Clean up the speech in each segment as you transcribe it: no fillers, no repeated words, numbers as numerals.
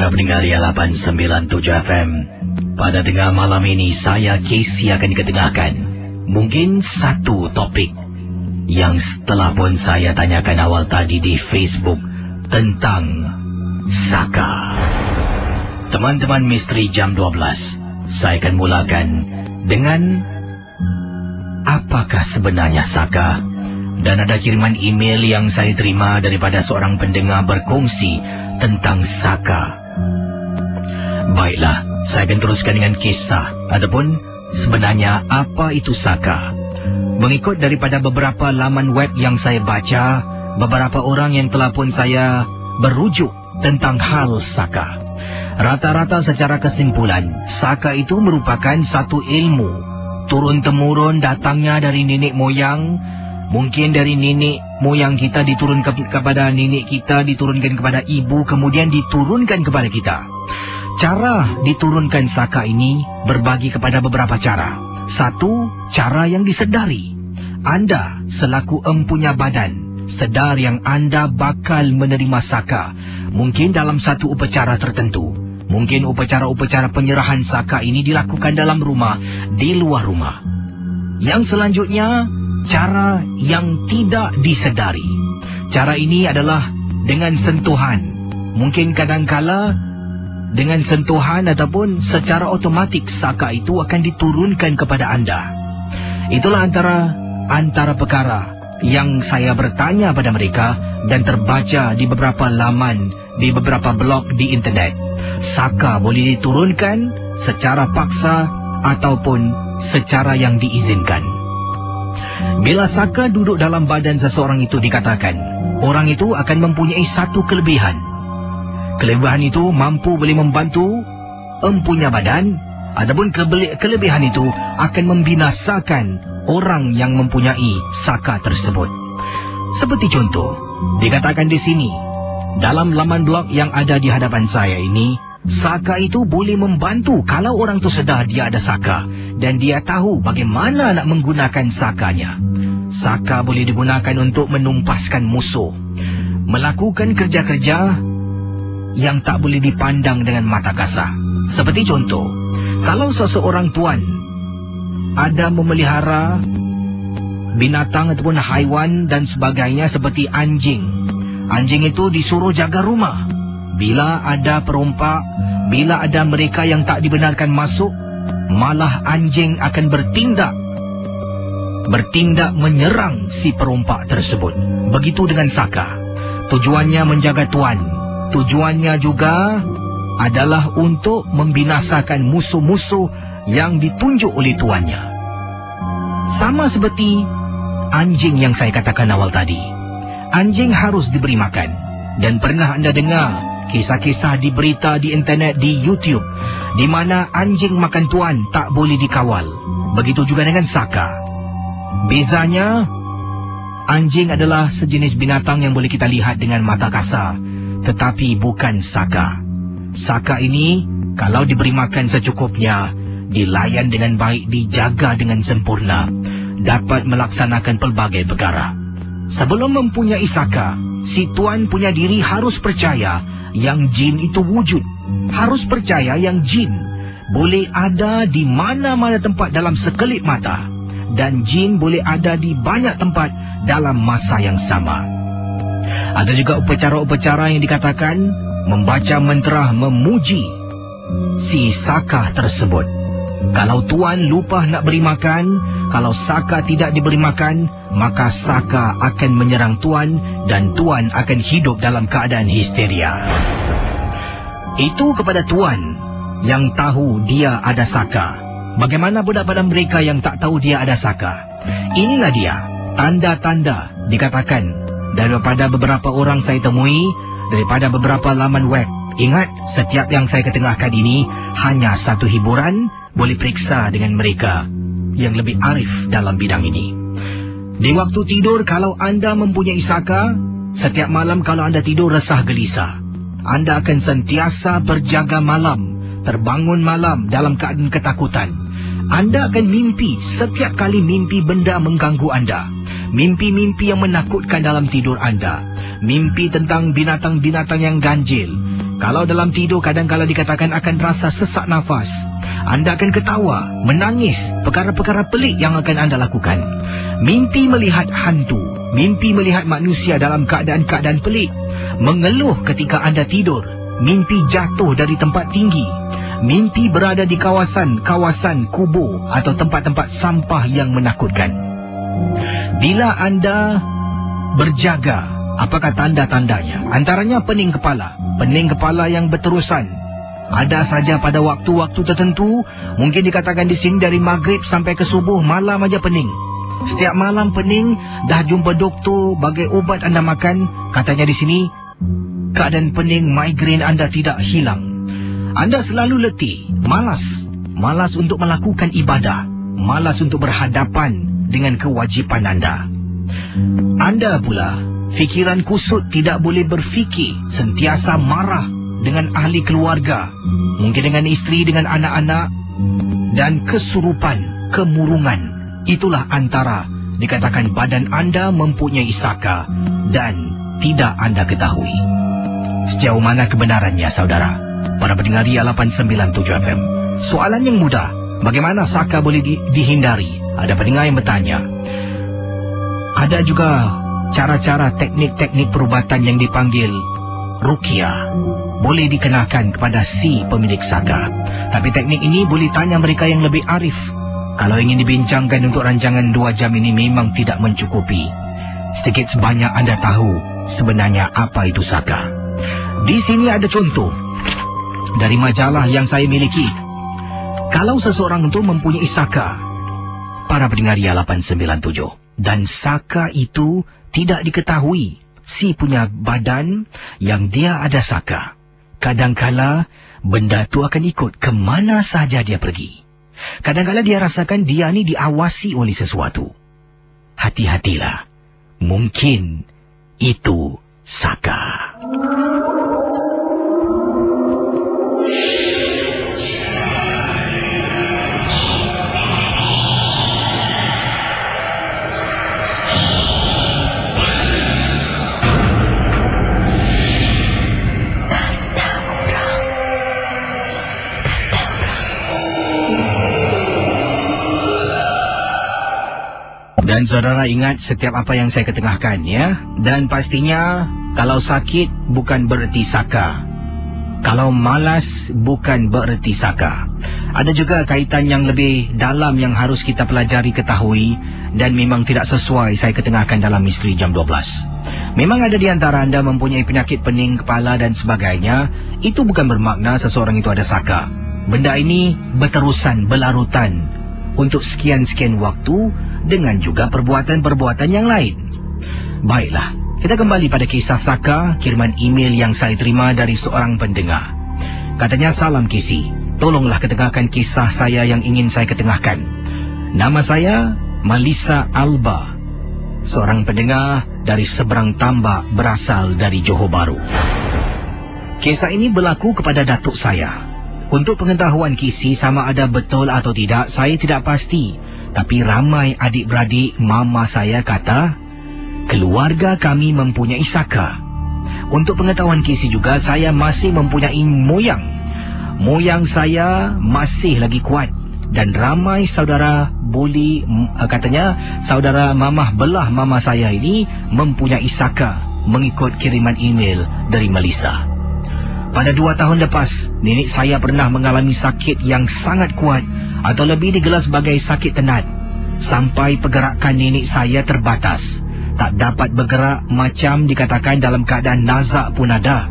Para pendengar 897 FM, pada tengah malam ini saya Casey akan ketengahkan mungkin satu topik yang setelah pun saya tanyakan awal tadi di Facebook tentang Saka. Teman-teman misteri jam 12, saya akan mulakan dengan apakah sebenarnya Saka? Dan ada kiriman email yang saya terima daripada seorang pendengar berkongsi tentang Saka. Baiklah, saya akan teruskan dengan kisah ataupun sebenarnya apa itu Saka. Mengikut daripada beberapa laman web yang saya baca, beberapa orang yang telah pun saya berujuk tentang hal Saka. Rata-rata secara kesimpulan, Saka itu merupakan satu ilmu turun-temurun datangnya dari nenek moyang. Mungkin dari nenek moyang kita diturunkan kepada nenek kita, diturunkan kepada ibu, kemudian diturunkan kepada kita. Cara diturunkan Saka ini berbagi kepada beberapa cara. Satu, cara yang disedari. Anda selaku empunya badan sedar yang anda bakal menerima Saka. Mungkin dalam satu upacara tertentu. Mungkin upacara-upacara penyerahan Saka ini dilakukan dalam rumah, di luar rumah. Yang selanjutnya, cara yang tidak disedari. Cara ini adalah dengan sentuhan. Mungkin kadangkala dengan sentuhan ataupun secara otomatik Saka itu akan diturunkan kepada anda. Itulah antara perkara yang saya bertanya pada mereka dan terbaca di beberapa laman, di beberapa blog di internet. Saka boleh diturunkan secara paksa ataupun secara yang diizinkan. Bila Saka duduk dalam badan seseorang itu, dikatakan orang itu akan mempunyai satu kelebihan. Kelebihan itu mampu boleh membantu empunya badan, ataupun kelebihan itu akan membinasakan orang yang mempunyai Saka tersebut. Seperti contoh, dikatakan di sini dalam laman blog yang ada di hadapan saya ini, Saka itu boleh membantu kalau orang itu sedar dia ada Saka dan dia tahu bagaimana nak menggunakan Sakanya. Saka boleh digunakan untuk menumpaskan musuh, melakukan kerja-kerja yang tak boleh dipandang dengan mata kasar. Seperti contoh, kalau seseorang tuan ada memelihara binatang ataupun haiwan dan sebagainya seperti anjing. Anjing itu disuruh jaga rumah. Bila ada perompak, bila ada mereka yang tak dibenarkan masuk, malah anjing akan bertindak menyerang si perompak tersebut. Begitu dengan Saka. Tujuannya menjaga tuan. Tujuannya juga adalah untuk membinasakan musuh-musuh yang ditunjuk oleh tuannya. Sama seperti anjing yang saya katakan awal tadi. Anjing harus diberi makan. Dan pernah anda dengar kisah-kisah di berita, di internet, di YouTube, di mana anjing makan tuan tak boleh dikawal. Begitu juga dengan Saka. Bezanya, anjing adalah sejenis binatang yang boleh kita lihat dengan mata kasar, tetapi bukan Saka. Saka ini, kalau diberi makan secukupnya, dilayan dengan baik, dijaga dengan sempurna, dapat melaksanakan pelbagai perkara. Sebelum mempunyai Saka, si tuan punya diri harus percaya yang jin itu wujud. Harus percaya yang jin boleh ada di mana-mana tempat dalam sekelip mata. Dan jin boleh ada di banyak tempat dalam masa yang sama. Ada juga upacara-upacara yang dikatakan membaca mantra memuji si Saka tersebut. Kalau tuan lupa nak beri makan, kalau Saka tidak diberi makan, maka Saka akan menyerang tuan dan tuan akan hidup dalam keadaan histeria. Itu kepada tuan yang tahu dia ada Saka. Bagaimana pula pada mereka yang tak tahu dia ada Saka? Inilah dia tanda-tanda dikatakan daripada beberapa orang saya temui, daripada beberapa laman web. Ingat, setiap yang saya ketengahkan ini hanya satu hiburan. Boleh periksa dengan mereka yang lebih arif dalam bidang ini. Di waktu tidur, kalau anda mempunyai Saka, setiap malam kalau anda tidur resah gelisah, anda akan sentiasa berjaga malam, terbangun malam dalam keadaan ketakutan. Anda akan mimpi, setiap kali mimpi benda mengganggu anda. Mimpi-mimpi yang menakutkan dalam tidur anda. Mimpi tentang binatang-binatang yang ganjil. Kalau dalam tidur kadang-kala dikatakan akan rasa sesak nafas. Anda akan ketawa, menangis, perkara-perkara pelik yang akan anda lakukan. Mimpi melihat hantu, mimpi melihat manusia dalam keadaan-keadaan pelik. Mengeluh ketika anda tidur, mimpi jatuh dari tempat tinggi. Mimpi berada di kawasan-kawasan kubur atau tempat-tempat sampah yang menakutkan. Bila anda berjaga, apakah tanda-tandanya? Antaranya pening kepala yang berterusan. Ada saja pada waktu-waktu tertentu, mungkin dikatakan di sini dari maghrib sampai ke subuh, malam aja pening. Setiap malam pening, dah jumpa doktor, bagai ubat anda makan. Katanya di sini, keadaan pening migrain anda tidak hilang. Anda selalu letih, malas untuk melakukan ibadah, malas untuk berhadapan dengan kewajipan anda. Anda pula, fikiran kusut, tidak boleh berfikir, sentiasa marah dengan ahli keluarga, mungkin dengan isteri, dengan anak-anak, dan kesurupan, kemurungan. Itulah antara dikatakan badan anda mempunyai saka dan tidak anda ketahui. Sejauh mana kebenarannya, saudara? Para pendengar Ria 897 FM. Soalan yang mudah, bagaimana saka boleh dihindari? Ada pendengar yang bertanya. Ada juga cara-cara teknik-teknik perubatan yang dipanggil ruqyah, boleh dikenakan kepada si pemilik saka. Tapi teknik ini boleh tanya mereka yang lebih arif. Kalau ingin dibincangkan untuk rancangan 2 jam ini memang tidak mencukupi. Sedikit sebanyak anda tahu sebenarnya apa itu saka. Di sini ada contoh dari majalah yang saya miliki. Kalau seseorang itu mempunyai saka, para pendengar Ria 897, dan saka itu tidak diketahui si punya badan yang dia ada saka, kadangkala benda itu akan ikut ke mana saja dia pergi. Kadangkala dia rasakan dia ni diawasi oleh sesuatu. Hati-hatilah, mungkin itu saka. Dan saudara ingat setiap apa yang saya ketengahkan, ya. Dan pastinya kalau sakit bukan bererti saka. Kalau malas bukan bererti saka. Ada juga kaitan yang lebih dalam yang harus kita pelajari, ketahui, dan memang tidak sesuai saya ketengahkan dalam Misteri Jam 12. Memang ada di antara anda mempunyai penyakit pening kepala dan sebagainya. Itu bukan bermakna seseorang itu ada saka. Benda ini berterusan, berlarutan untuk sekian-sekian waktu, dengan juga perbuatan-perbuatan yang lain. Baiklah, kita kembali pada kisah saka, kiriman email yang saya terima dari seorang pendengar. Katanya, salam Kisi, tolonglah ketengahkan kisah saya yang ingin saya ketengahkan. Nama saya Malisa Alba, seorang pendengar dari seberang tambak, berasal dari Johor Bahru. Kisah ini berlaku kepada datuk saya. Untuk pengetahuan Kisi, sama ada betul atau tidak, saya tidak pasti. Tapi ramai adik-beradik mama saya kata, keluarga kami mempunyai saka. Untuk pengetahuan Kisi juga, saya masih mempunyai moyang. Moyang saya masih lagi kuat. Dan ramai saudara boleh, katanya, saudara mamah belah mama saya ini mempunyai saka, mengikut kiriman email dari Melissa. Pada 2 tahun lepas, nenek saya pernah mengalami sakit yang sangat kuat, atau lebih digelar sebagai sakit tenat. Sampai pergerakan nenek saya terbatas. Tak dapat bergerak, macam dikatakan dalam keadaan nazak pun ada.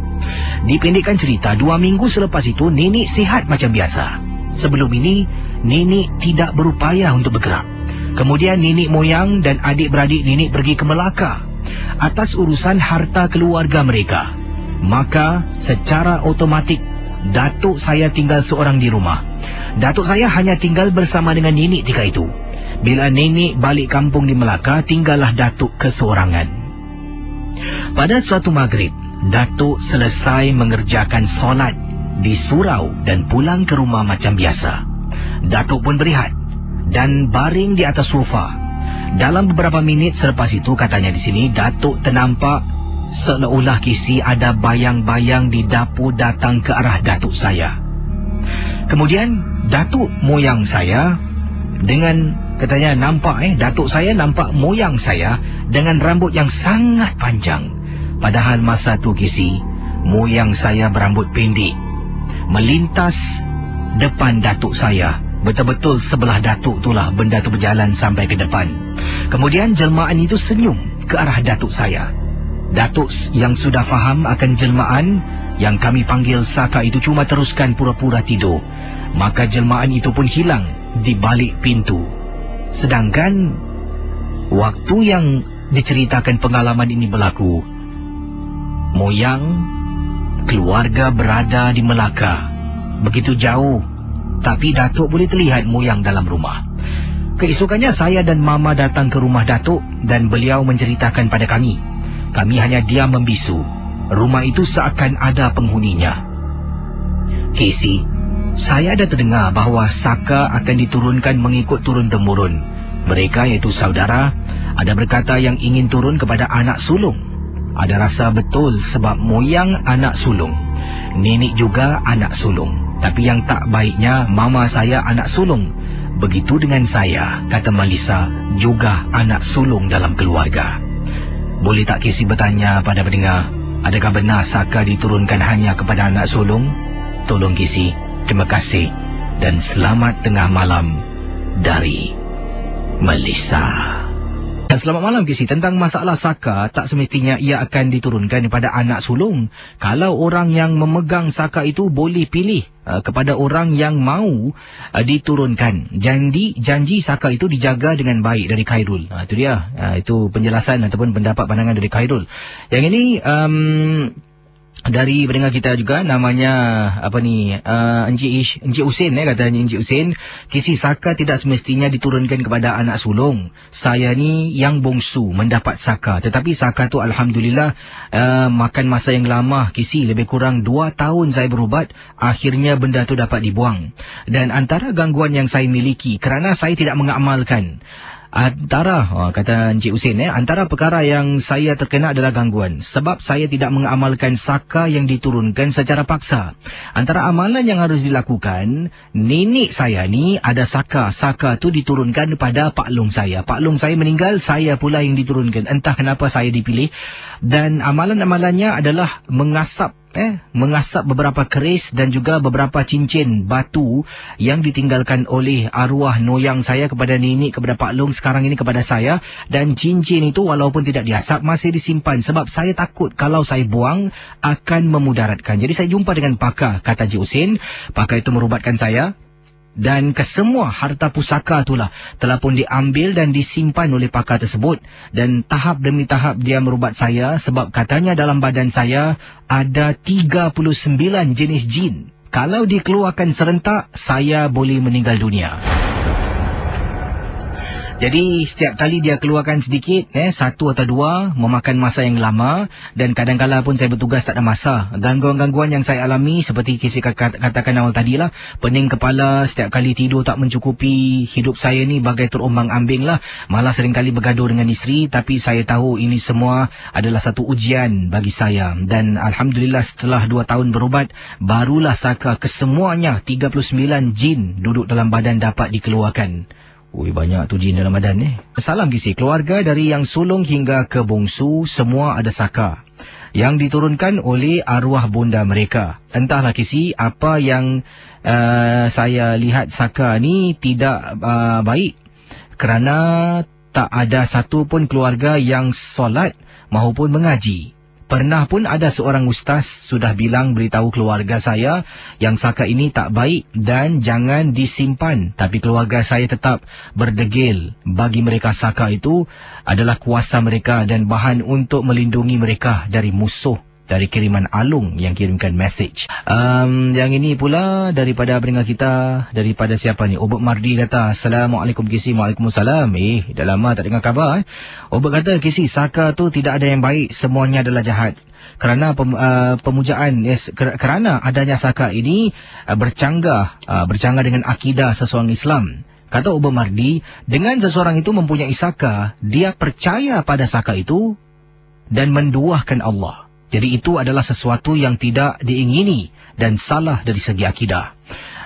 Dipendekkan cerita, 2 minggu selepas itu nenek sihat macam biasa. Sebelum ini, nenek tidak berupaya untuk bergerak. Kemudian nenek moyang dan adik-beradik nenek pergi ke Melaka atas urusan harta keluarga mereka. Maka secara otomatik datuk saya tinggal seorang di rumah. Datuk saya hanya tinggal bersama dengan nenek ketika itu. Bila nenek balik kampung di Melaka, tinggallah datuk keseorangan. Pada suatu maghrib, datuk selesai mengerjakan solat di surau dan pulang ke rumah macam biasa. Datuk pun berehat dan baring di atas sofa. Dalam beberapa minit selepas itu, katanya di sini, datuk ternampak seolah-olah Kisi ada bayang-bayang di dapur datang ke arah datuk saya. Kemudian datuk moyang saya dengan katanya datuk saya nampak moyang saya dengan rambut yang sangat panjang. Padahal masa tu Kisi, moyang saya berambut pendek. Melintas depan datuk saya. Betul-betul sebelah datuk itulah benda tu berjalan sampai ke depan. Kemudian jelmaan itu senyum ke arah datuk saya. Datuk yang sudah faham akan jelmaan yang kami panggil Saka itu cuma teruskan pura-pura tidur. Maka jelmaan itu pun hilang di balik pintu. Sedangkan waktu yang diceritakan pengalaman ini berlaku, moyang keluarga berada di Melaka. Begitu jauh, tapi datuk boleh terlihat moyang dalam rumah. Keesokannya saya dan mama datang ke rumah datuk dan beliau menceritakan pada kami. Kami hanya diam membisu. Rumah itu seakan ada penghuninya. Casey, saya ada terdengar bahawa Saka akan diturunkan mengikut turun-temurun. Mereka iaitu saudara ada berkata yang ingin turun kepada anak sulung. Ada rasa betul sebab moyang anak sulung, nenek juga anak sulung. Tapi yang tak baiknya mama saya anak sulung. Begitu dengan saya, kata Melissa, juga anak sulung dalam keluarga. Boleh tak Casey bertanya pada pendengar, adakah benar Saka diturunkan hanya kepada anak sulung? Tolong Casey, terima kasih dan selamat tengah malam dari Melissa. Selamat malam Casey. Tentang masalah Saka, tak semestinya ia akan diturunkan kepada anak sulung. Kalau orang yang memegang Saka itu boleh pilih kepada orang yang mau diturunkan. Janji Saka itu dijaga dengan baik dari Khairul. Itu dia. Itu penjelasan ataupun pendapat pandangan dari Khairul. Yang ini dari pendengar kita juga, namanya Encik Husin, katanya Encik Husin, Kisi Saka tidak semestinya diturunkan kepada anak sulung. Saya ni yang bongsu mendapat Saka, tetapi Saka tu alhamdulillah makan masa yang lama Kisi, lebih kurang 2 tahun saya berubat, akhirnya benda tu dapat dibuang. Dan antara gangguan yang saya miliki kerana saya tidak mengamalkan kata Encik Husin, antara perkara yang saya terkena adalah gangguan sebab saya tidak mengamalkan Saka yang diturunkan secara paksa. Antara amalan yang harus dilakukan, nenek saya ni ada Saka tu diturunkan pada Pak Long saya. Pak Long saya meninggal, saya pula yang diturunkan. Entah kenapa saya dipilih. Dan amalan-amalannya adalah mengasap beberapa keris dan juga beberapa cincin batu yang ditinggalkan oleh arwah noyang saya kepada nenek, kepada Pak Long, sekarang ini kepada saya. Dan cincin itu walaupun tidak diasap masih disimpan sebab saya takut kalau saya buang akan memudaratkan. Jadi saya jumpa dengan pakar, kata Encik Husin. Pakar itu merubatkan saya. Dan kesemua harta pusaka itulah telah pun diambil dan disimpan oleh pakar tersebut. Dan tahap demi tahap dia merubat saya sebab katanya dalam badan saya ada 39 jenis jin. Kalau dikeluarkan serentak, saya boleh meninggal dunia. Jadi setiap kali dia keluarkan sedikit, 1 atau 2, memakan masa yang lama. Dan kadang-kadang pun saya bertugas tak ada masa. Gangguan-gangguan yang saya alami seperti kisah katakan awal tadilah, pening kepala, setiap kali tidur tak mencukupi. Hidup saya ni bagai terombang-ambing lah. Malah seringkali bergaduh dengan isteri. Tapi saya tahu ini semua adalah satu ujian bagi saya. Dan alhamdulillah setelah 2 tahun berubat, barulah Saka kesemuanya 39 jin duduk dalam badan dapat dikeluarkan. Ui, banyak tu jin dalam badan ni. Salam Kisi, keluarga dari yang sulung hingga ke bongsu semua ada Saka yang diturunkan oleh arwah bunda mereka. Entahlah Kisi, apa yang saya lihat Saka ni tidak baik kerana tak ada satu pun keluarga yang solat maupun mengaji. Pernah pun ada seorang ustaz sudah bilang beritahu keluarga saya yang Saka ini tak baik dan jangan disimpan. Tapi keluarga saya tetap berdegil. Bagi mereka Saka itu adalah kuasa mereka dan bahan untuk melindungi mereka dari musuh, dari kiriman Alung yang kirimkan message. Yang ini pula daripada pendengar kita, daripada siapa ni? Obot Mardi kata, Assalamualaikum Kisi. Waalaikumsalam. Dah lama tak dengar khabar. Obot kata, Kisi, Saka tu tidak ada yang baik, semuanya adalah jahat. Kerana pemujaan, kerana adanya Saka ini bercanggah dengan akidah seseorang Islam. Kata Obot Mardi, dengan seseorang itu mempunyai Saka, dia percaya pada Saka itu, dan menduahkan Allah. Jadi itu adalah sesuatu yang tidak diingini dan salah dari segi akidah.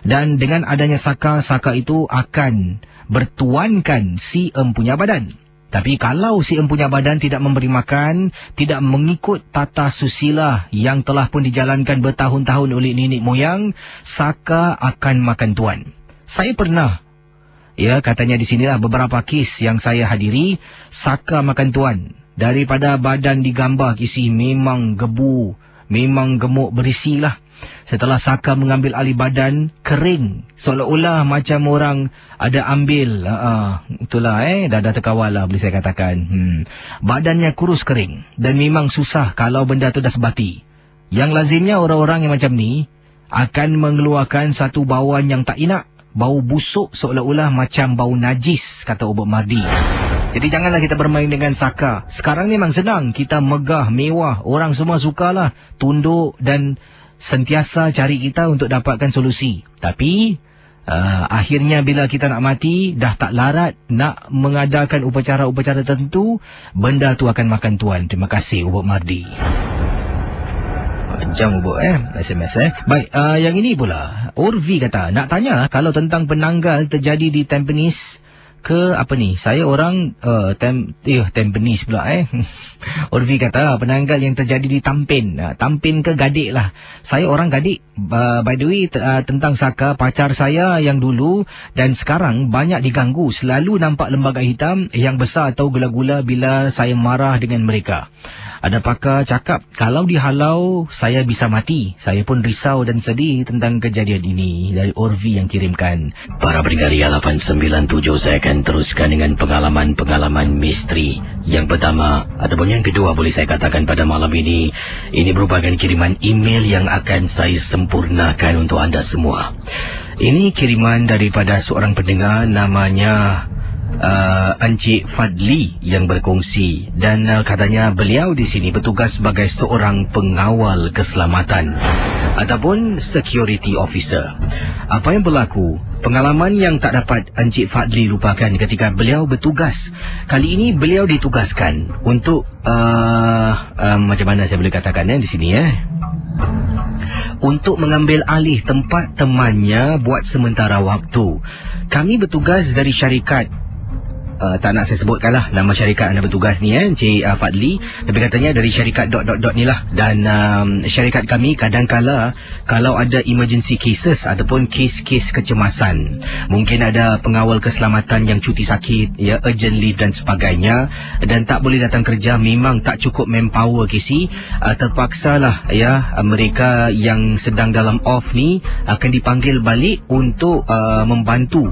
Dan dengan adanya saka itu akan bertuankan si empunya badan. Tapi kalau si empunya badan tidak memberi makan, tidak mengikut tata susila yang telah pun dijalankan bertahun-tahun oleh nenek moyang, saka akan makan tuan. Saya pernah, katanya di sinilah beberapa kes yang saya hadiri, saka makan tuan. Daripada badan digambar kisi memang gebu, memang gemuk berisilah. Setelah saka mengambil alih badan, kering. Seolah-olah macam orang ada ambil. Itulah dah terkawal lah boleh saya katakan. Badannya kurus kering. Dan memang susah kalau benda tu dah sebati. Yang lazimnya orang-orang yang macam ni akan mengeluarkan satu bauan yang tak enak. Bau busuk seolah-olah macam bau najis, kata Ubud Mardi. Jadi janganlah kita bermain dengan saka. Sekarang memang senang. Kita megah, mewah. Orang semua sukalah tunduk dan sentiasa cari kita untuk dapatkan solusi. Tapi akhirnya bila kita nak mati, dah tak larat nak mengadakan upacara-upacara tertentu, benda tu akan makan tuan. Terima kasih Ubud Mardi. Jam Ubud SMS Baik, yang ini pula Urvi kata, nak tanya kalau tentang penanggal terjadi di Tampines ke apa ni? Saya orang Tampines pula Urvi kata penanggal yang terjadi di Tampin. Tampin ke Gadik lah. Saya orang Gadik. By the way, tentang saka, pacar saya yang dulu dan sekarang banyak diganggu. Selalu nampak lembaga hitam yang besar atau gula-gula bila saya marah dengan mereka. Ada pakar cakap, kalau dihalau, saya bisa mati. Saya pun risau dan sedih tentang kejadian ini. Dari Urvi yang kirimkan. Para pendengar 897, saya akan teruskan dengan pengalaman-pengalaman misteri. Yang pertama, ataupun yang kedua boleh saya katakan pada malam ini. Ini merupakan kiriman email yang akan saya sempurnakan untuk anda semua. Ini kiriman daripada seorang pendengar namanya Encik Fadli yang berkongsi, dan katanya beliau di sini bertugas sebagai seorang pengawal keselamatan ataupun security officer. Apa yang berlaku? Pengalaman yang tak dapat Encik Fadli lupakan ketika beliau bertugas. Kali ini beliau ditugaskan untuk macam mana saya boleh katakan di sini untuk mengambil alih tempat temannya buat sementara waktu. Kami bertugas dari syarikat, tak nak saya sebutkanlah nama syarikat anda bertugas ni Encik Fadli, tapi katanya dari syarikat ... ni lah. Dan syarikat kami kadang-kala kalau ada emergency cases ataupun kes-kes kecemasan, mungkin ada pengawal keselamatan yang cuti sakit, urgent leave dan sebagainya, dan tak boleh datang kerja, memang tak cukup manpower kisi, terpaksalah mereka yang sedang dalam off ni akan dipanggil balik untuk membantu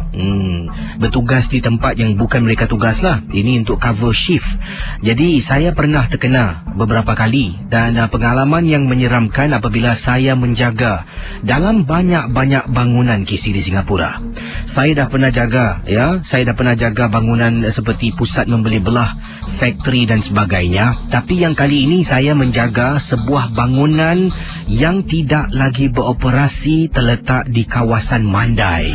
bertugas di tempat yang bukan mereka tugaslah. Ini untuk cover shift. Jadi saya pernah terkena beberapa kali, dan pengalaman yang menyeramkan apabila saya menjaga dalam banyak-banyak bangunan kisi di Singapura. Saya dah pernah jaga saya dah pernah jaga bangunan seperti pusat membeli belah, factory dan sebagainya. Tapi yang kali ini saya menjaga sebuah bangunan yang tidak lagi beroperasi, terletak di kawasan Mandai.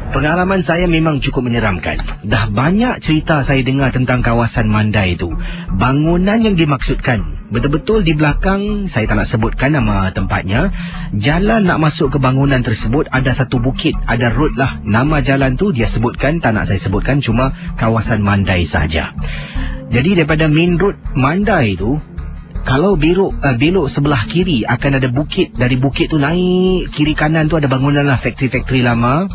Pengalaman saya memang cukup menyeramkan. Dah banyak cerita saya dengar tentang kawasan Mandai itu. Bangunan yang dimaksudkan betul-betul di belakang, saya tak nak sebutkan nama tempatnya, jalan nak masuk ke bangunan tersebut ada satu bukit, ada road lah. Nama jalan tu dia sebutkan, tak nak saya sebutkan, cuma kawasan Mandai saja. Jadi daripada main road Mandai itu, kalau belok sebelah kiri akan ada bukit. Dari bukit tu naik kiri kanan tu ada bangunan lah, factory-factory lama.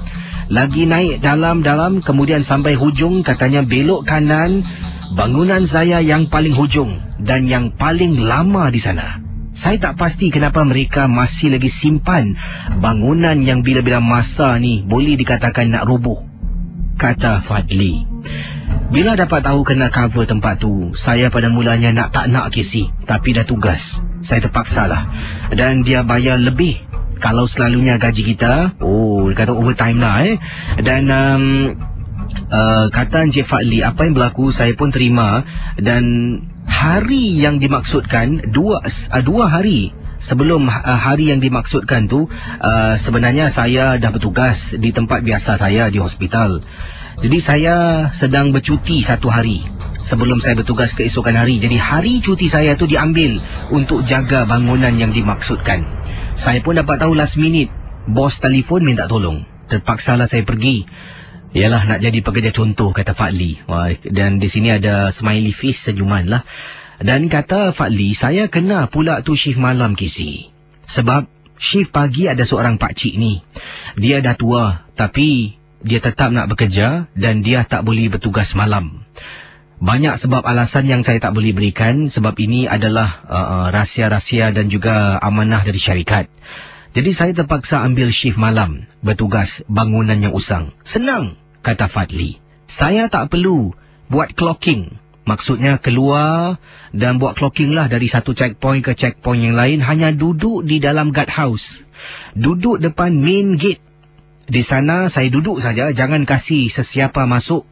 Lagi naik dalam-dalam, kemudian sampai hujung, katanya belok kanan, bangunan saya yang paling hujung dan yang paling lama di sana. Saya tak pasti kenapa mereka masih lagi simpan bangunan yang bila-bila masa ni boleh dikatakan nak roboh, kata Fadli. Bila dapat tahu kena cover tempat tu, saya pada mulanya tak nak kisi, tapi dah tugas, saya terpaksalah. Dan dia bayar lebih. Kalau selalunya gaji kita, dia kata overtime lah Dan kata Encik Fadli, apa yang berlaku saya pun terima. Dan hari yang dimaksudkan, dua hari sebelum hari yang dimaksudkan tu, sebenarnya saya dah bertugas di tempat biasa saya, di hospital. Jadi saya sedang bercuti satu hari. sebelum saya bertugas keesokan hari. Jadi hari cuti saya tu diambil untuk jaga bangunan yang dimaksudkan. Saya pun dapat tahu last minute, bos telefon minta tolong. Terpaksalah saya pergi. Yalah, nak jadi pekerja contoh, kata Fadli. Wah, dan di sini ada smiley face senyuman lah. Dan kata Fadli, saya kena pula tu shift malam Kisi. Sebab shift pagi ada seorang pakcik ni. Dia dah tua, tapi dia tetap nak bekerja dan dia tak boleh bertugas malam. Banyak sebab alasan yang saya tak boleh berikan, sebab ini adalah rahsia-rahsia dan juga amanah dari syarikat. Jadi saya terpaksa ambil shift malam, bertugas bangunan yang usang. Senang, kata Fadli. Saya tak perlu buat clocking. Maksudnya keluar dan buat clocking lah dari satu checkpoint ke checkpoint yang lain. Hanya duduk di dalam guard house. Duduk depan main gate. Di sana saya duduk saja, jangan kasih sesiapa masuk.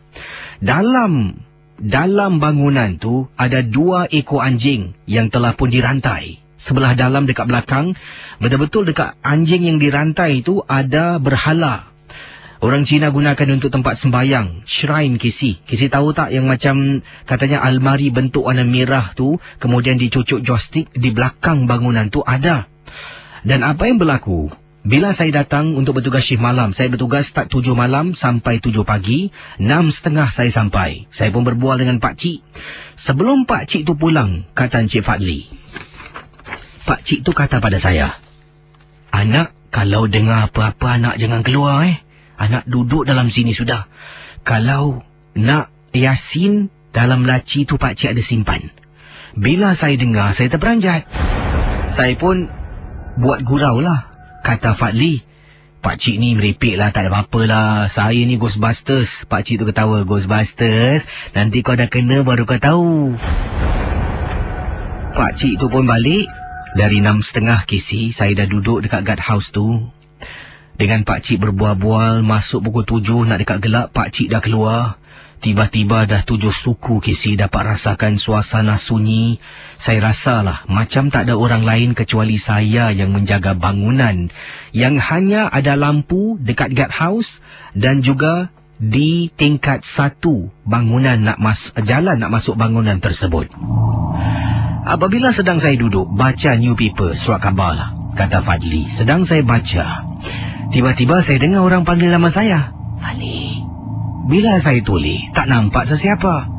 Dalam bangunan tu ada 2 ekor anjing yang telah pun dirantai. Sebelah dalam dekat belakang, betul-betul dekat anjing yang dirantai itu ada berhala. Orang Cina gunakan untuk tempat sembayang, shrine Kisi. Kisi tahu tak yang macam katanya almari bentuk warna merah tu, kemudian dicucuk joystick di belakang bangunan tu ada. Dan apa yang berlaku? Bila saya datang untuk bertugas shift malam, saya bertugas start 7 malam sampai 7 pagi, 6.30 saya sampai. Saya pun berbual dengan pakcik. Sebelum pakcik tu pulang, kata Encik Fadli, pakcik tu kata pada saya, anak, kalau dengar apa-apa anak jangan keluar Anak duduk dalam sini sudah. Kalau nak Yasin dalam laci tu pakcik ada simpan. Bila saya dengar, saya terperanjat. Saya pun buat gurau lah, kata Fadli. Pakcik ni meripik lah, tak ada apa-apa lah. Saya ni Ghostbusters. Pakcik tu ketawa, Ghostbusters? Nanti kau dah kena baru kau tahu. Pakcik tu pun balik. Dari 6.30 Kisi, saya dah duduk dekat guard house tu. Dengan pakcik berbual-bual, masuk pukul 7 nak dekat gelap, pakcik dah keluar. Tiba-tiba dah 7 suku Kisi dapat rasakan suasana sunyi. Saya rasalah macam tak ada orang lain kecuali saya yang menjaga bangunan. Yang hanya ada lampu dekat guard house dan juga di tingkat 1 bangunan jalan nak masuk bangunan tersebut. Apabila sedang saya duduk baca newspaper, surat khabar lah, kata Fadli. Sedang saya baca, tiba-tiba saya dengar orang panggil nama saya. Fadli. Bila saya tulis, tak nampak sesiapa.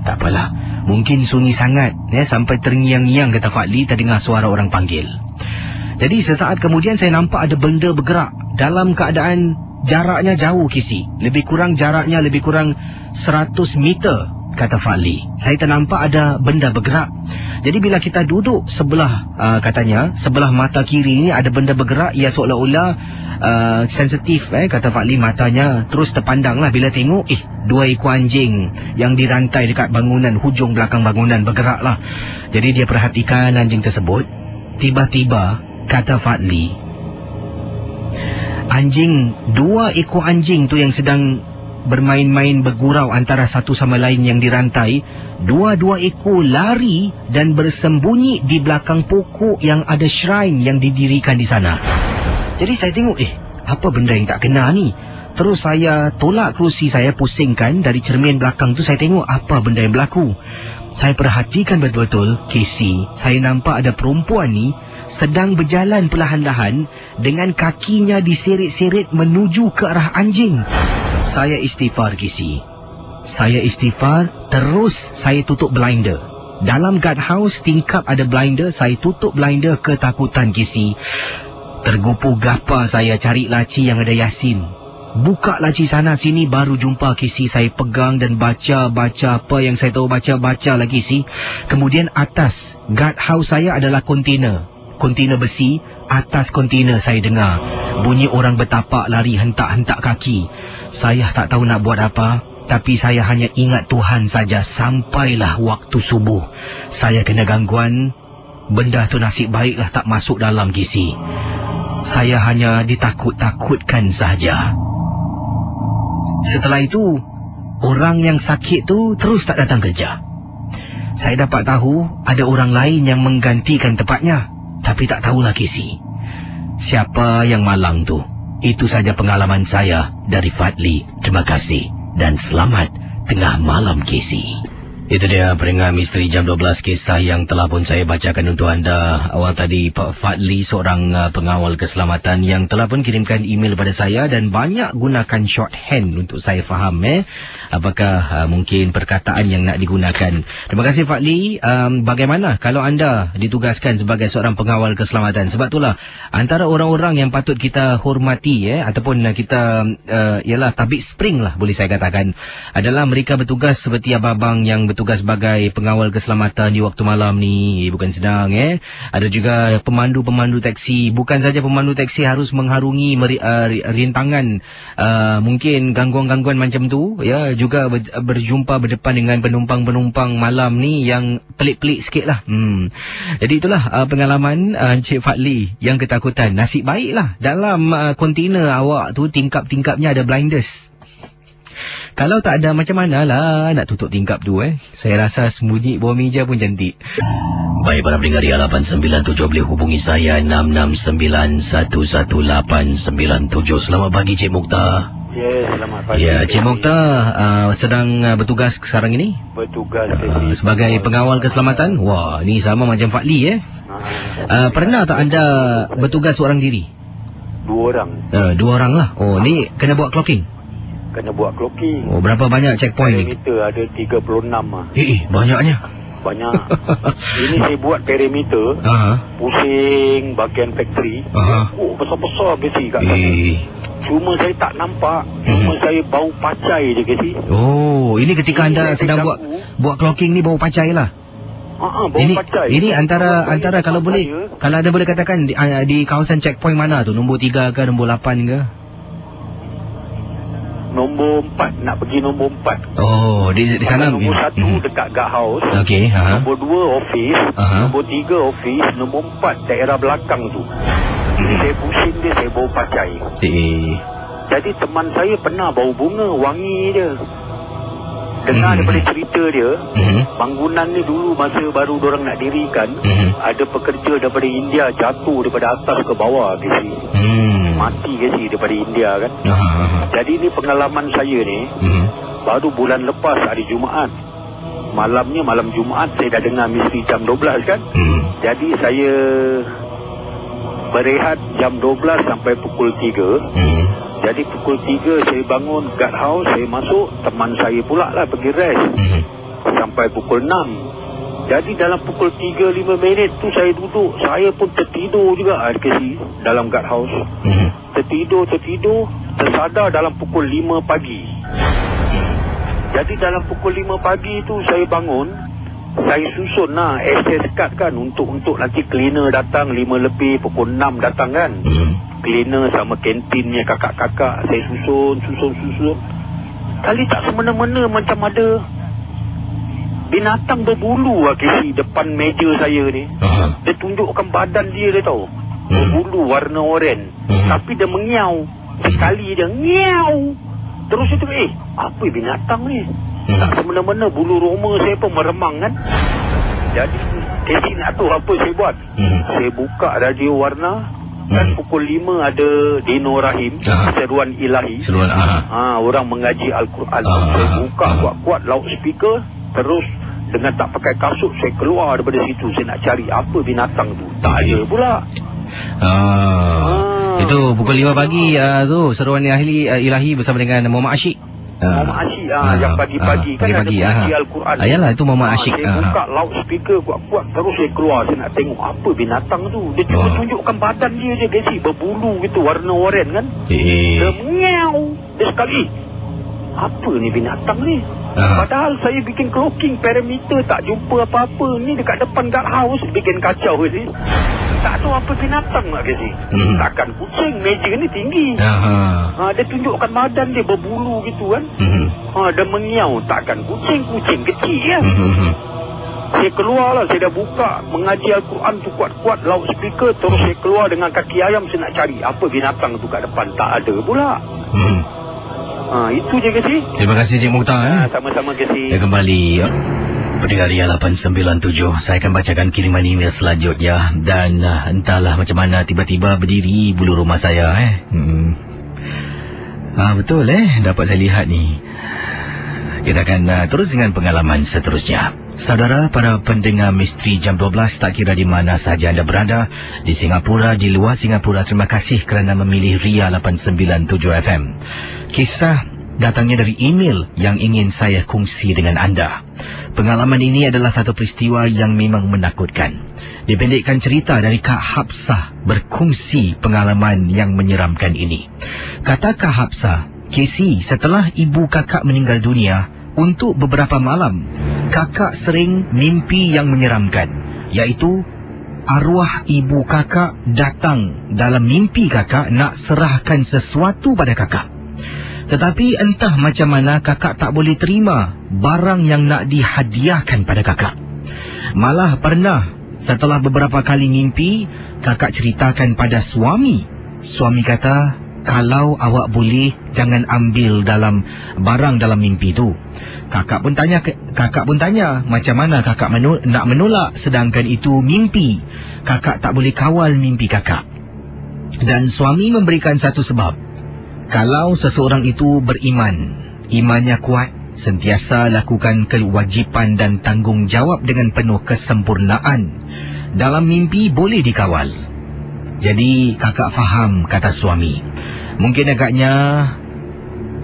Tak apalah. Mungkin sunyi sangat. Sampai terngiang-ngiang, kata Fadli, terdengar suara orang panggil. Jadi sesaat kemudian saya nampak ada benda bergerak. Dalam keadaan jaraknya jauh Kisi. Lebih kurang 100 meter, kata Fadli. Saya ternampak ada benda bergerak. Jadi bila kita duduk sebelah, katanya, sebelah mata kiri ni ada benda bergerak. Ia seolah-olah sensitif, kata Fadli, matanya terus terpandang lah. Bila tengok, 2 ekor anjing yang dirantai dekat bangunan, hujung belakang bangunan bergerak lah. Jadi dia perhatikan anjing tersebut. Tiba-tiba, kata Fadli, 2 ekor anjing tu yang sedang bermain-main bergurau antara satu sama lain yang dirantai, 2 ekor lari dan bersembunyi di belakang pokok yang ada shrine yang didirikan di sana. Jadi saya tengok, apa benda yang tak kena ni? Terus saya tolak kerusi saya, pusingkan dari cermin belakang tu. Saya tengok apa benda yang berlaku. Saya perhatikan betul-betul, Casey. Saya nampak ada perempuan ni sedang berjalan perlahan-lahan dengan kakinya diseret-seret menuju ke arah anjing. Saya istighfar, Casey. Saya istighfar, terus saya tutup blinder. Dalam guard house tingkap ada blinder. Saya tutup blinder, ketakutan, Casey. Tergopoh gapa saya cari laci yang ada Yasin. Buka laci sana sini, baru jumpa Casey. Saya pegang dan baca apa yang saya tahu, baca lagi Casey. Kemudian atas guard house saya adalah kontainer besi. Atas kontainer saya dengar bunyi orang bertapak lari hentak-hentak kaki. Saya tak tahu nak buat apa, tapi saya hanya ingat Tuhan saja. Sampailah waktu subuh, saya kena gangguan. Benda tu nasib baiklah tak masuk dalam Casey. Saya hanya ditakut-takutkan saja. Setelah itu, orang yang sakit tu terus tak datang kerja. Saya dapat tahu ada orang lain yang menggantikan tempatnya, tapi tak tahulah Casey siapa yang malang tu. Itu saja pengalaman saya dari Fadli. Terima kasih dan selamat tengah malam, Casey. Itu dia pendengar Misteri Jam 12, kisah yang telah pun saya bacakan untuk anda. Awal tadi Pak Fadli, seorang pengawal keselamatan yang telah pun kirimkan email pada saya dan banyak gunakan shorthand untuk saya faham. Apakah mungkin perkataan yang nak digunakan. Terima kasih Fadli. Bagaimana kalau anda ditugaskan sebagai seorang pengawal keselamatan? Sebab itulah antara orang-orang yang patut kita hormati ataupun kita ialah tabik spring lah boleh saya katakan, adalah mereka bertugas seperti abang-abang yang bertugas sebagai pengawal keselamatan di waktu malam ni. Bukan senang. Ada juga pemandu-pemandu teksi. Bukan saja pemandu teksi harus mengharungi rintangan mungkin gangguan-gangguan macam tu, ya, juga berjumpa berdepan dengan penumpang-penumpang malam ni yang pelik-pelik sikit lah. Jadi itulah pengalaman Encik Fadli yang ketakutan. Nasib baiklah dalam kontainer awak tu tingkap-tingkapnya ada blinders. Kalau tak ada macam manalah nak tutup tingkap tu. Saya rasa sembunyi bawah meja pun cantik. Baik para pendengar di 897 boleh hubungi saya 669118897. Selamat pagi Cik Mukhtar. Ya, selamat pagi. Ya, Cik Mukhtar sedang bertugas sekarang ini? Bertugas sebagai pengawal keselamatan? Wah, ni sama macam Fadli pernah tak anda bertugas seorang diri? 2 orang. 2 orang lah. Oh, ni kena buat clocking? Kena buat clocking. Oh, berapa banyak checkpoint ni? Perimeter ada 36 lah. Banyaknya. Banyak. Ini saya buat perimeter. Pusing bahagian factory. Oh, besar-besar besi kat sana. Cuma saya tak nampak. Cuma saya bau pacai je besi. Oh, ini ketika anda sedang buat clocking ni bau pacai lah. Bau pacai. Ini antara kalau boleh, kalau anda boleh katakan di kawasan checkpoint mana tu? Nombor 3 ke, nombor 8 ke? Nombor 4, nak pergi nombor 4. Oh, di sana. Nombor 1 dekat guard house. Okey, Nombor 2 office. Nombor 3 office. Nombor 4 daerah belakang tu. Jadi saya pusing dia, saya bau pacai. Jadi teman saya pernah bau bunga, wangi je. Dengar daripada cerita dia, bangunan ni dulu masa baru diorang nak dirikan, ada pekerja daripada India jatuh daripada atas ke bawah kesi. Mati kesi daripada India kan. Jadi ni pengalaman saya ni, baru bulan lepas hari Jumaat. Malamnya malam Jumaat saya dah dengar Misteri Jam 12 kan. Jadi saya berehat jam 12 sampai pukul 3. Jadi pukul 3 saya bangun guard house, saya masuk, teman saya pula lah pergi rest sampai pukul 6. Jadi dalam pukul 3-5 minit tu saya duduk, saya pun tertidur juga kasi dalam guard house. Tertidur, tersadar dalam pukul 5 pagi. Jadi dalam pukul 5 pagi tu saya bangun, saya susun lah access card kan untuk nanti cleaner datang 5 lebih, pukul 6 datang kan. Cleaner sama kantinnya kakak-kakak, saya susun. Kali tak semena-mena macam ada binatang berbulu kasi depan meja saya ni. Dia tunjukkan badan dia tahu. Berbulu warna oranye. Tapi dia mengiau. Sekali dia ngiau. Terus itu apa binatang ni? Tak semena-mena bulu roma saya pun meremang kan. Jadi Casey nak tahu apa saya buat. Saya buka radio warna. Kan pukul 5 ada Dino Rahim, seruan ilahi. Orang mengaji Al-Quran. Saya buka kuat-kuat loudspeaker. Terus dengan tak pakai kasut saya keluar daripada situ. Saya nak cari apa binatang tu. Tak ada pula. Itu pukul 5 pagi tu seruan ilahi bersama dengan Muhammad Asyik. Muhammad Asyik yang pagi-pagi kan pagi-pagi, ada mengaji Al-Quran. Yalah, itu Muhammad Asyik. Saya buka loudspeaker kuat-kuat. Terus saya keluar. Saya nak tengok apa binatang tu. Dia cuma tunjukkan badan dia je kasi, berbulu gitu, warna oranye kan. Dia mengiau. Dia sekali, apa ni binatang ni? Padahal saya bikin clocking perimeter, tak jumpa apa-apa. Ni dekat depan guard house bikin kacau kasi. Tak tahu apa binatang nak kasi. Takkan kucing, meja ni tinggi. Dia tunjukkan badan dia berbulu gitu kan. Dia mengiau. Takkan kucing kecil kan. Saya keluar lah, saya dah buka mengaji Al-Quran tu kuat-kuat loudspeaker. Terus saya keluar dengan kaki ayam, saya nak cari apa binatang tu kat depan. Tak ada pula. Itu je kasi. Terima kasih Cik Mukhtar. Sama-sama kasi. Ya, kembali pendengar 897, saya akan bacakan kiriman email selanjutnya. Dan entahlah macam mana tiba-tiba berdiri bulu rumah saya. Betul dapat saya lihat ni. Kita akan terus dengan pengalaman seterusnya. Saudara, para pendengar Misteri Jam 12, tak kira di mana sahaja anda berada, di Singapura, di luar Singapura, terima kasih kerana memilih Ria 897 FM. Kisah datangnya dari email yang ingin saya kongsi dengan anda. Pengalaman ini adalah satu peristiwa yang memang menakutkan. Dipendekkan cerita dari Kak Hapsah berkongsi pengalaman yang menyeramkan ini. Kata Kak Hapsah, Casey, setelah ibu kakak meninggal dunia, untuk beberapa malam, kakak sering mimpi yang menyeramkan, iaitu arwah ibu kakak datang dalam mimpi kakak nak serahkan sesuatu pada kakak. Tetapi entah macam mana kakak tak boleh terima barang yang nak dihadiahkan pada kakak. Malah pernah setelah beberapa kali mimpi, kakak ceritakan pada suami. Suami kata, kalau awak boleh, jangan ambil dalam barang dalam mimpi tu. Kakak pun tanya, macam mana kakak nak menolak sedangkan itu mimpi. Kakak tak boleh kawal mimpi kakak. Dan suami memberikan satu sebab. Kalau seseorang itu beriman, imannya kuat, sentiasa lakukan kewajipan dan tanggungjawab dengan penuh kesempurnaan, dalam mimpi boleh dikawal. Jadi kakak faham kata suami. Mungkin agaknya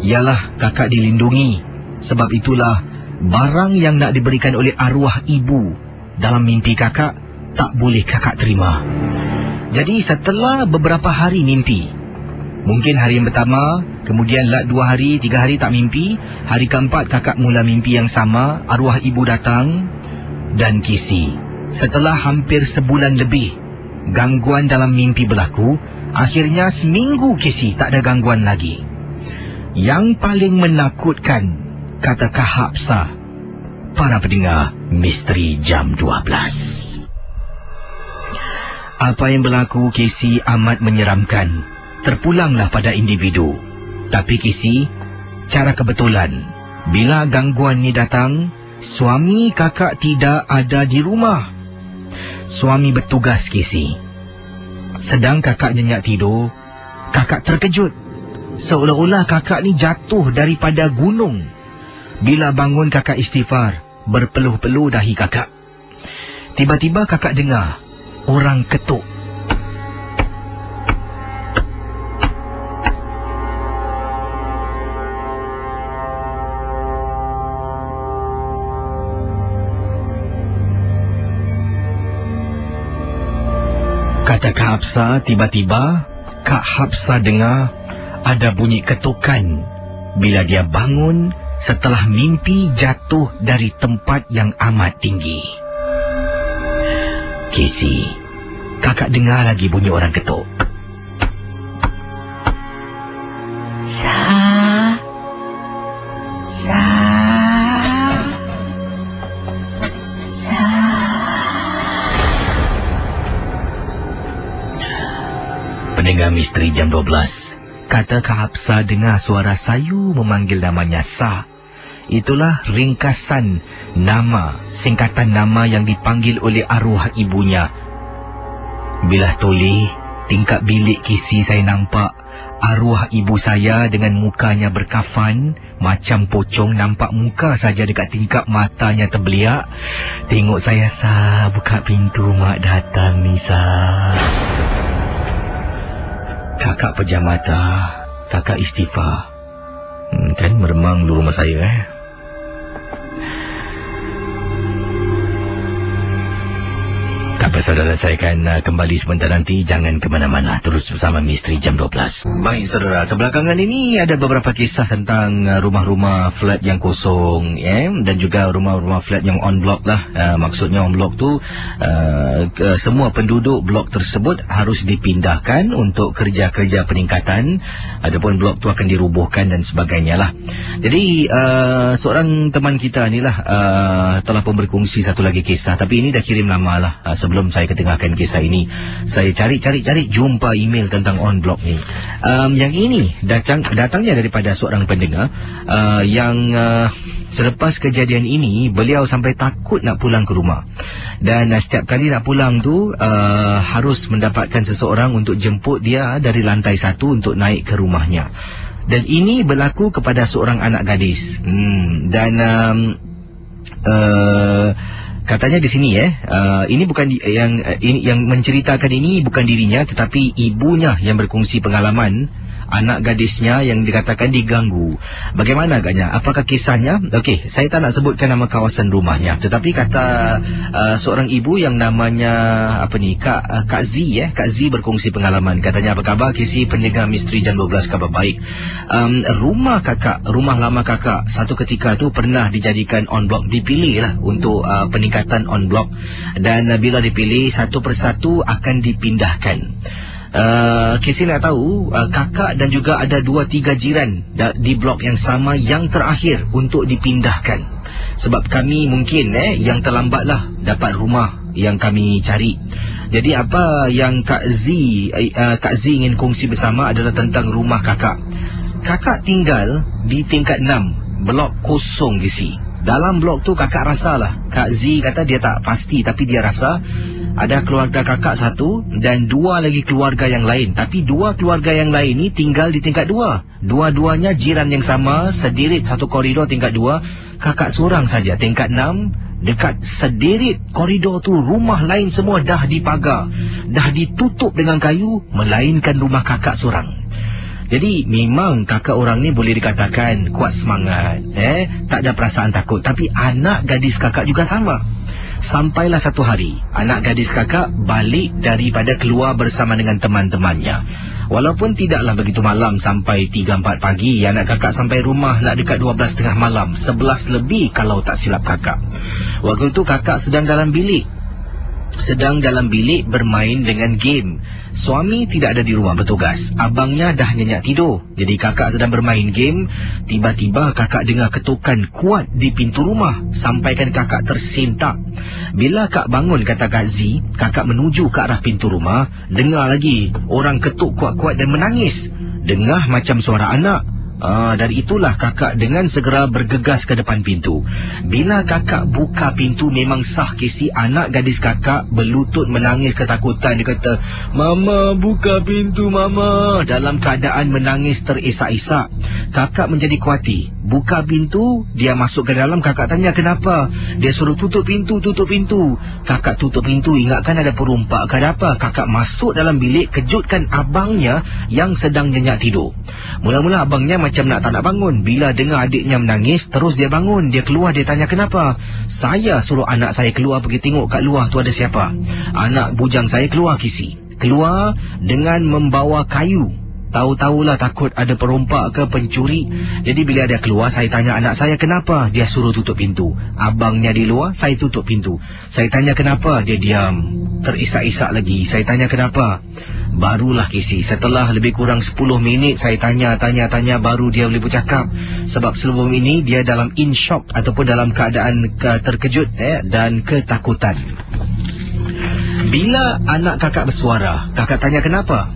ialah kakak dilindungi. Sebab itulah barang yang nak diberikan oleh arwah ibu dalam mimpi kakak tak boleh kakak terima. Jadi setelah beberapa hari mimpi, mungkin hari yang pertama, kemudian 2 hari, 3 hari tak mimpi, hari keempat kakak mula mimpi yang sama, arwah ibu datang dan kisi. Setelah hampir sebulan lebih gangguan dalam mimpi berlaku, akhirnya seminggu kisi tak ada gangguan lagi. Yang paling menakutkan, kata Kak Hapsah, para pendengar Misteri Jam 12. Apa yang berlaku kisi amat menyeramkan. Terpulanglah pada individu. Tapi kisi, cara kebetulan, bila gangguan ni datang, suami kakak tidak ada di rumah. Suami bertugas kisi. Sedang kakak nyenyak tidur, kakak terkejut. Seolah-olah kakak ni jatuh daripada gunung. Bila bangun kakak istighfar, berpeluh-peluh dahi kakak. Tiba-tiba kakak dengar orang ketuk. Kata Kak Hapsah, tiba-tiba Kak Hapsah dengar ada bunyi ketukan bila dia bangun setelah mimpi jatuh dari tempat yang amat tinggi. Casey, kakak dengar lagi bunyi orang ketuk. Pendengar Misteri Jam 12, kata Kak Hapsah dengar suara sayu memanggil namanya Sa. Itulah ringkasan nama, singkatan nama yang dipanggil oleh arwah ibunya. Bila toleh tingkap bilik kisi, saya nampak arwah ibu saya dengan mukanya berkafan, macam pocong, nampak muka saja dekat tingkap matanya terbeliak. Tengok saya, Sa, buka pintu, mak datang ni, Sa. Kakak pejam mata, kakak istighfar. Kan meremang dulu rumah saya, Tak apa saudara, saya akan kembali sebentar nanti. Jangan ke mana-mana, terus bersama Misteri Jam 12. Baik saudara, kebelakangan ini ada beberapa kisah tentang rumah-rumah flat yang kosong, dan juga rumah-rumah flat yang on block lah. Maksudnya on block tu semua penduduk blok tersebut harus dipindahkan untuk kerja-kerja peningkatan. Adapun blok tu akan dirubuhkan dan sebagainya lah. Jadi seorang teman kita ni lah telah pun berkongsi satu lagi kisah. Tapi ini dah kirim lama lah. Sebelum saya ketengahkan kisah ini, saya cari jumpa email tentang on block ni. Yang ini datangnya daripada seorang pendengar yang selepas kejadian ini beliau sampai takut nak pulang ke rumah. Dan setiap kali nak pulang tu harus mendapatkan seseorang untuk jemput dia dari lantai 1 untuk naik ke rumahnya. Dan ini berlaku kepada seorang anak gadis. Dan katanya di sini ini bukan yang menceritakan ini bukan dirinya, tetapi ibunya yang berkongsi pengalaman anak gadisnya yang dikatakan diganggu. Bagaimana agaknya? Apakah kisahnya? Okey, saya tak nak sebutkan nama kawasan rumahnya, tetapi kata seorang ibu yang namanya Kak Z Kak Z berkongsi pengalaman. Katanya, apa khabar Kisi, pendengar misteri jam 12, kabar baik. Rumah lama kakak satu ketika tu pernah dijadikan on block, dipilih lah untuk peningkatan on block, dan bila dipilih satu persatu akan dipindahkan. Kisi nak tahu kakak dan juga ada 2-3 jiran di blok yang sama yang terakhir untuk dipindahkan. Sebab kami mungkin yang terlambatlah dapat rumah yang kami cari. Jadi apa yang Kak Z ingin kongsi bersama adalah tentang rumah kakak. Kakak tinggal di tingkat 6, blok kosong Kisi. Dalam blok tu kakak rasalah, Kak Z kata dia tak pasti, tapi dia rasa ada keluarga kakak satu dan 2 lagi keluarga yang lain. Tapi 2 keluarga yang lain ni tinggal di tingkat 2. Dua-duanya jiran yang sama, sedirit satu koridor tingkat 2. Kakak seorang saja tingkat 6. Dekat sedirit koridor tu rumah lain semua dah dipagar, dah ditutup dengan kayu, melainkan rumah kakak seorang. Jadi memang kakak orang ni boleh dikatakan kuat semangat, tak ada perasaan takut. Tapi anak gadis kakak juga sama. Sampailah satu hari anak gadis kakak balik daripada keluar bersama dengan teman-temannya. Walaupun tidaklah begitu malam, sampai 3-4 pagi. Anak kakak sampai rumah nak dekat 12 tengah malam, 11 lebih kalau tak silap kakak. Waktu itu kakak sedang dalam bilik bermain dengan game. Suami tidak ada di rumah bertugas. Abangnya dah nyenyak tidur. Jadi kakak sedang bermain game. Tiba-tiba kakak dengar ketukan kuat di pintu rumah. Sampaikan kakak tersentak. Bila kak bangun, kata Kak Z, kakak menuju ke arah pintu rumah. Dengar lagi orang ketuk kuat-kuat dan menangis. Dengar macam suara anak. Dari itulah kakak dengan segera bergegas ke depan pintu. Bila kakak buka pintu, memang sah Kisi, anak gadis kakak berlutut menangis ketakutan. Dia kata, "Mama, buka pintu Mama." Dalam keadaan menangis terisak-isak. Kakak menjadi kuati. Buka pintu, dia masuk ke dalam. Kakak tanya kenapa. Dia suruh tutup pintu. Kakak tutup pintu, ingatkan ada perompak ke apa. Kakak masuk dalam bilik, kejutkan abangnya yang sedang nyenyak tidur. Mula-mula abangnya macam tak nak bangun. Bila dengar adiknya menangis, terus dia bangun. Dia keluar, dia tanya kenapa. "Saya suruh anak saya keluar pergi tengok kat luar tu ada siapa." Anak bujang saya keluar Kisi. Keluar dengan membawa kayu. Tahu-tahulah takut ada perompak ke pencuri. Jadi bila dia keluar, saya tanya anak saya kenapa. Dia suruh tutup pintu. Abangnya di luar, saya tutup pintu. Saya tanya kenapa, dia diam. Terisak-isak lagi. Saya tanya kenapa. Barulah Kisi, setelah lebih kurang 10 minit saya tanya, baru dia boleh bercakap. Sebab sebelum ini dia dalam in shock ataupun dalam keadaan terkejut dan ketakutan. Bila anak kakak bersuara, kakak tanya kenapa.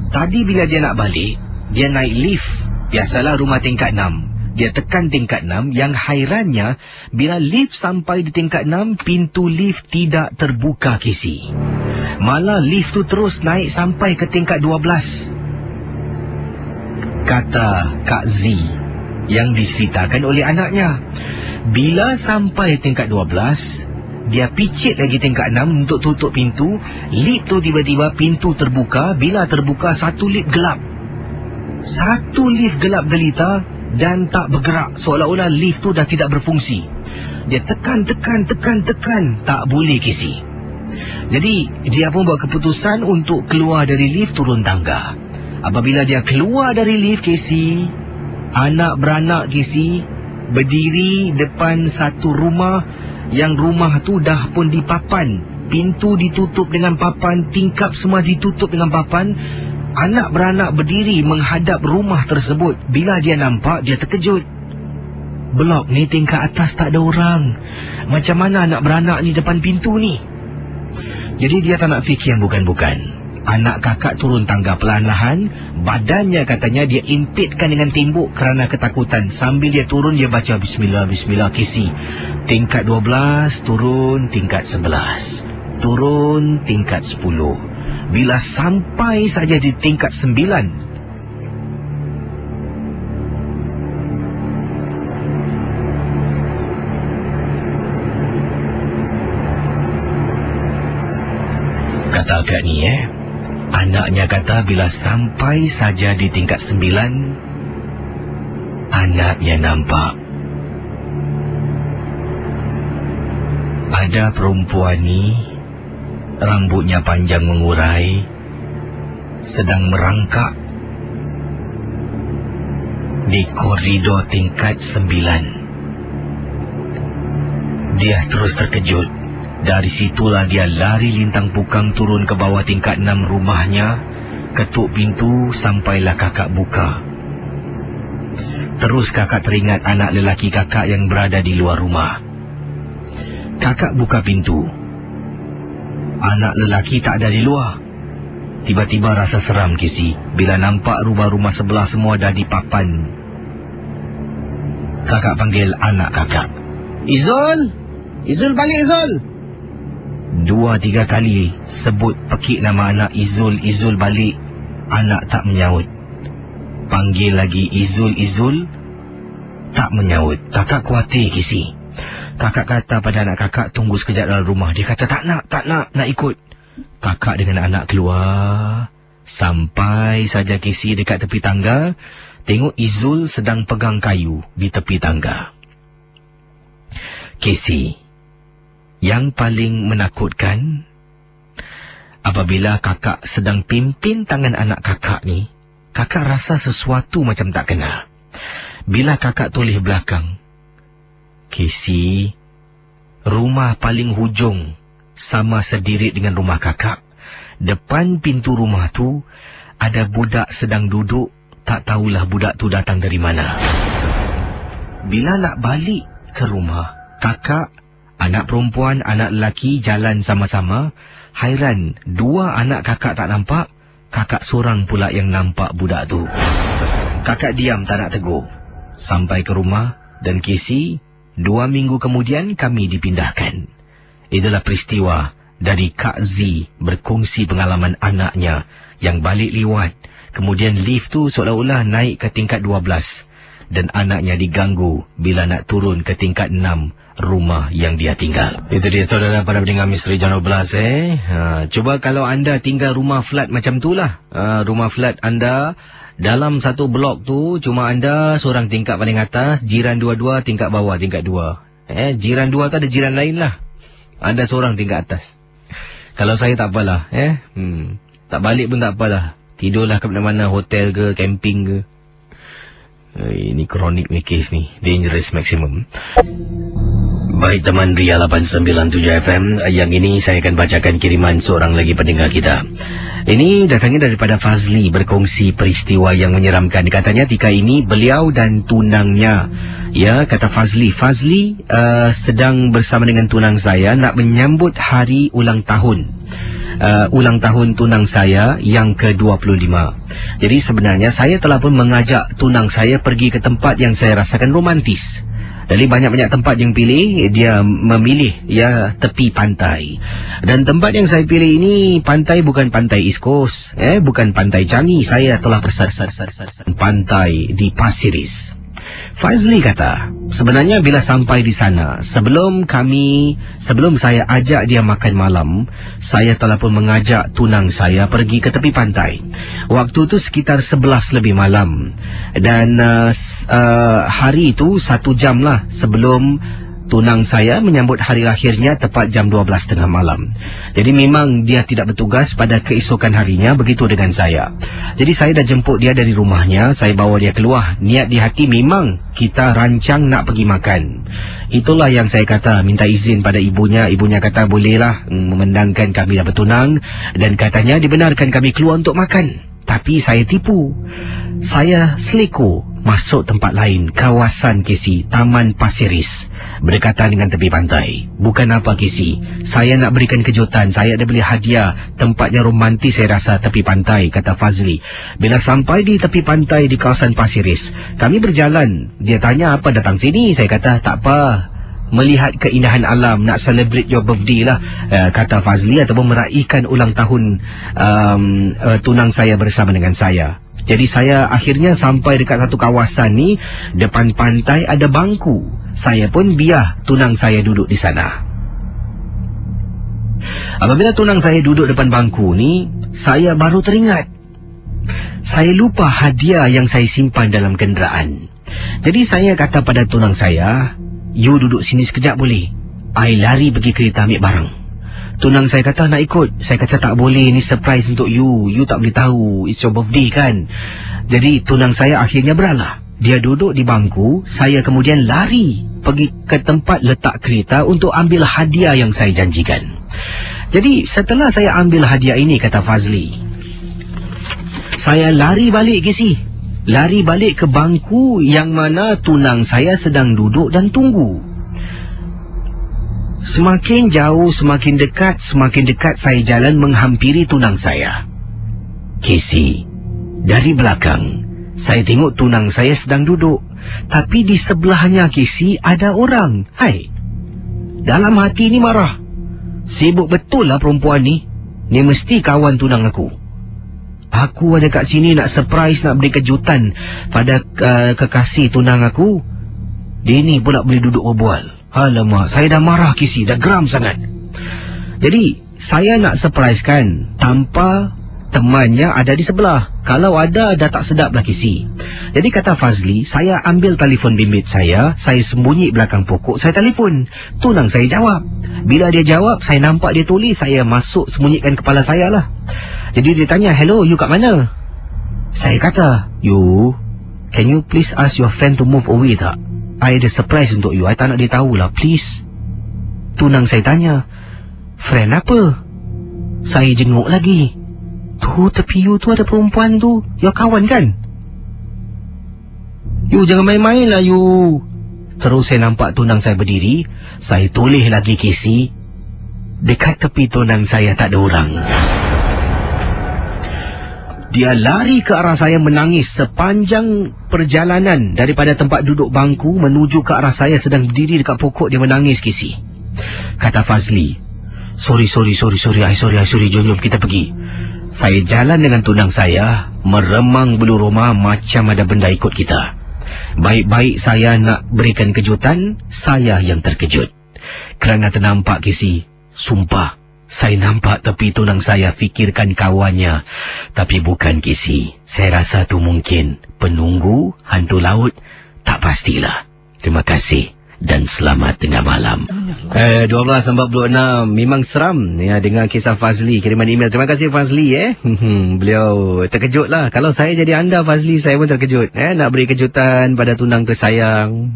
Tadi bila dia nak balik, dia naik lift. Biasalah rumah tingkat 6. Dia tekan tingkat 6. Yang hairannya, bila lift sampai di tingkat 6, pintu lift tidak terbuka Kisi. Malah lift tu terus naik sampai ke tingkat 12. Kata Kak Z yang diceritakan oleh anaknya. Bila sampai tingkat 12, dia picit lagi tingkat 6 untuk tutup pintu. Lift tu tiba-tiba pintu terbuka. Bila terbuka, satu lift gelap. Satu lift gelap gelita dan tak bergerak. Seolah-olah lift tu dah tidak berfungsi. Dia tekan. Tak boleh Kisi. Jadi dia pun buat keputusan untuk keluar dari lift, turun tangga. Apabila dia keluar dari lift Kisi, anak beranak Kisi berdiri depan satu rumah. Yang rumah tu dah pun dipapan. Pintu ditutup dengan papan, tingkap semua ditutup dengan papan. Anak beranak berdiri menghadap rumah tersebut. Bila dia nampak, dia terkejut. Blok ni tingkat atas tak ada orang. Macam mana anak beranak ni depan pintu ni? Jadi dia tak nak fikir yang bukan-bukan. Anak kakak turun tangga perlahan-lahan. Badannya katanya dia impitkan dengan tembok kerana ketakutan. Sambil dia turun, dia baca Bismillah, Bismillah Kisi. Tingkat 12, turun tingkat 11. Turun tingkat 10. Bila sampai saja di tingkat 9, Kata agak ni anaknya kata bila sampai saja di tingkat 9, anaknya nampak ada perempuan ni, rambutnya panjang mengurai, sedang merangkak di koridor tingkat 9. Dia terus terkejut. Dari situlah dia lari lintang pukang turun ke bawah tingkat 6 rumahnya, ketuk pintu sampailah kakak buka. Terus kakak teringat anak lelaki kakak yang berada di luar rumah. Kakak buka pintu. Anak lelaki tak ada di luar. Tiba-tiba rasa seram Kisi bila nampak rumah-rumah sebelah semua dah dipapan. Kakak panggil anak kakak. Izul! Izul balik Izul! 2-3 kali sebut pekik nama anak Izul, Izul balik. Anak tak menyaut. Panggil lagi Izul, Izul, tak menyaut. Kakak khawatir Kisi. Kakak kata pada anak kakak tunggu sekejap dalam rumah. Dia kata tak nak ikut. Kakak dengan anak keluar. Sampai saja Kisi dekat tepi tangga, tengok Izul sedang pegang kayu di tepi tangga. Kisi, yang paling menakutkan, apabila kakak sedang pimpin tangan anak kakak ni, kakak rasa sesuatu macam tak kena. Bila kakak toleh belakang, Kisi, rumah paling hujung sama sedirit dengan rumah kakak. Depan pintu rumah tu ada budak sedang duduk, tak tahulah budak tu datang dari mana. Bila nak balik ke rumah, kakak, anak perempuan, anak lelaki jalan sama-sama. Hairan, 2 anak kakak tak nampak, kakak seorang pula yang nampak budak tu. Kakak diam tak nak tegur. Sampai ke rumah dan Kisi, 2 minggu kemudian kami dipindahkan. Itulah peristiwa dari Kak Z berkongsi pengalaman anaknya yang balik liwat. Kemudian lift tu seolah-olah naik ke tingkat 12 dan anaknya diganggu bila nak turun ke tingkat 6 rumah yang dia tinggal. Itu dia saudara para pendengar Misteri Jam 12 Cuba kalau anda tinggal rumah flat macam tu lah. Rumah flat anda dalam satu blok tu cuma anda seorang tingkat paling atas, jiran 2-2 tingkat bawah tingkat 2. Jiran 2 tu ada jiran lain lah. Anda seorang tingkat atas. Kalau saya tak apalah. Tak balik pun tak apalah. Tidurlah ke mana-mana, hotel ke, camping ke. Ini kronik ni kes ni. Dangerous maximum. Baik teman Ria 897 FM, yang ini saya akan bacakan kiriman seorang lagi pendengar kita. Ini datangnya daripada Fazli berkongsi peristiwa yang menyeramkan. Katanya ketika ini beliau dan tunangnya, ya kata Fazli sedang bersama dengan tunang saya nak menyambut hari ulang tahun. Ulang tahun tunang saya yang ke-25. Jadi sebenarnya saya telah pun mengajak tunang saya pergi ke tempat yang saya rasakan romantis. Dari banyak-banyak tempat yang pilih, dia memilih ya tepi pantai. Dan tempat yang saya pilih ini pantai bukan pantai East Coast, bukan pantai Changi. Saya telah bersasar pantai di Pasir Ris. Fazli kata, sebenarnya bila sampai di sana, sebelum saya ajak dia makan malam, saya telah pun mengajak tunang saya pergi ke tepi pantai. Waktu itu sekitar 11 lebih malam. Dan hari itu 1 jam lah sebelum tunang saya menyambut hari lahirnya tepat jam 12.30 malam. Jadi memang dia tidak bertugas pada keesokan harinya, begitu dengan saya. Jadi saya dah jemput dia dari rumahnya, saya bawa dia keluar. Niat di hati memang kita rancang nak pergi makan. Itulah yang saya kata, minta izin pada ibunya. Ibunya kata bolehlah memandangkan kami dah bertunang dan katanya dibenarkan kami keluar untuk makan. Tapi saya tipu. Saya seleko masuk tempat lain, kawasan Kisi, Taman Pasir Ris, berdekatan dengan tepi pantai. Bukan apa Kisi, saya nak berikan kejutan. Saya ada beli hadiah. Tempatnya romantis saya rasa, tepi pantai, kata Fazli. Bila sampai di tepi pantai di kawasan Pasir Ris, kami berjalan. Dia tanya apa datang sini. Saya kata tak apa, melihat keindahan alam, nak celebrate your birthday lah, kata Fazli, ataupun meraihkan ulang tahun tunang saya bersama dengan saya. Jadi saya akhirnya sampai dekat satu kawasan ni, depan pantai ada bangku. Saya pun biar tunang saya duduk di sana. Apabila tunang saya duduk depan bangku ni, saya baru teringat. Saya lupa hadiah yang saya simpan dalam kenderaan. Jadi saya kata pada tunang saya, "You duduk sini sekejap boleh? I lari pergi kereta ambil barang." Tunang saya kata nak ikut. Saya kata tak boleh, ni surprise untuk you. You tak boleh tahu, it's your birthday kan. Jadi tunang saya akhirnya beralah. Dia duduk di bangku, saya kemudian lari pergi ke tempat letak kereta untuk ambil hadiah yang saya janjikan. Jadi setelah saya ambil hadiah ini, kata Fazli, saya lari balik lari balik ke bangku yang mana tunang saya sedang duduk dan tunggu. Semakin jauh, semakin dekat saya jalan menghampiri tunang saya. Casey, dari belakang saya tengok tunang saya sedang duduk, tapi di sebelahnya Casey ada orang. Hai, dalam hati ni marah. Sibuk betul lah perempuan ni. Ni mesti kawan tunang aku. Aku ada kat sini nak surprise, nak beri kejutan pada kekasih tunang aku. Dia ni pula boleh duduk berbual. Alamak, saya dah marah Casey, dah geram sangat. Jadi, saya nak surprise kan tanpa temannya ada di sebelah. Kalau ada, dah tak sedap lah Casey. Jadi kata Fazli, saya ambil telefon bimbit saya sembunyi belakang pokok, saya telefon. Tunang saya jawab. Bila dia jawab, saya nampak dia tulis, saya masuk sembunyikan kepala saya lah. Jadi dia tanya, "Hello, you kat mana?" Saya kata, "You, can you please ask your friend to move away tak? I ada surprise untuk you, I tak nak dia tahulah, please." Tunang saya tanya, "Friend apa?" Saya jenguk lagi. "Tu tepi you tu ada perempuan tu, your kawan kan?" "You jangan main-main lah you." Terus saya nampak tunang saya berdiri. Saya toleh lagi Casey. Dekat tepi tunang saya tak ada orang. Dia lari ke arah saya menangis sepanjang perjalanan daripada tempat duduk bangku menuju ke arah saya sedang berdiri dekat pokok. Dia menangis Casey. Kata Fazli, Sorry, jom kita pergi." Saya jalan dengan tunang saya, meremang bulu roma macam ada benda ikut kita. Baik-baik saya nak berikan kejutan, saya yang terkejut. Kerana ternampak Casey, sumpah, saya nampak tepi tunang saya fikirkan kawannya. Tapi bukan Casey. Saya rasa tu mungkin penunggu, hantu laut, tak pastilah. Terima kasih dan selamat tengah malam. 12.46 memang seram ya dengar kisah Fazli kiriman email. Terima kasih Fazli beliau terkejut lah. Kalau saya jadi anda Fazli, saya pun terkejut nak beri kejutan pada tunang tersayang.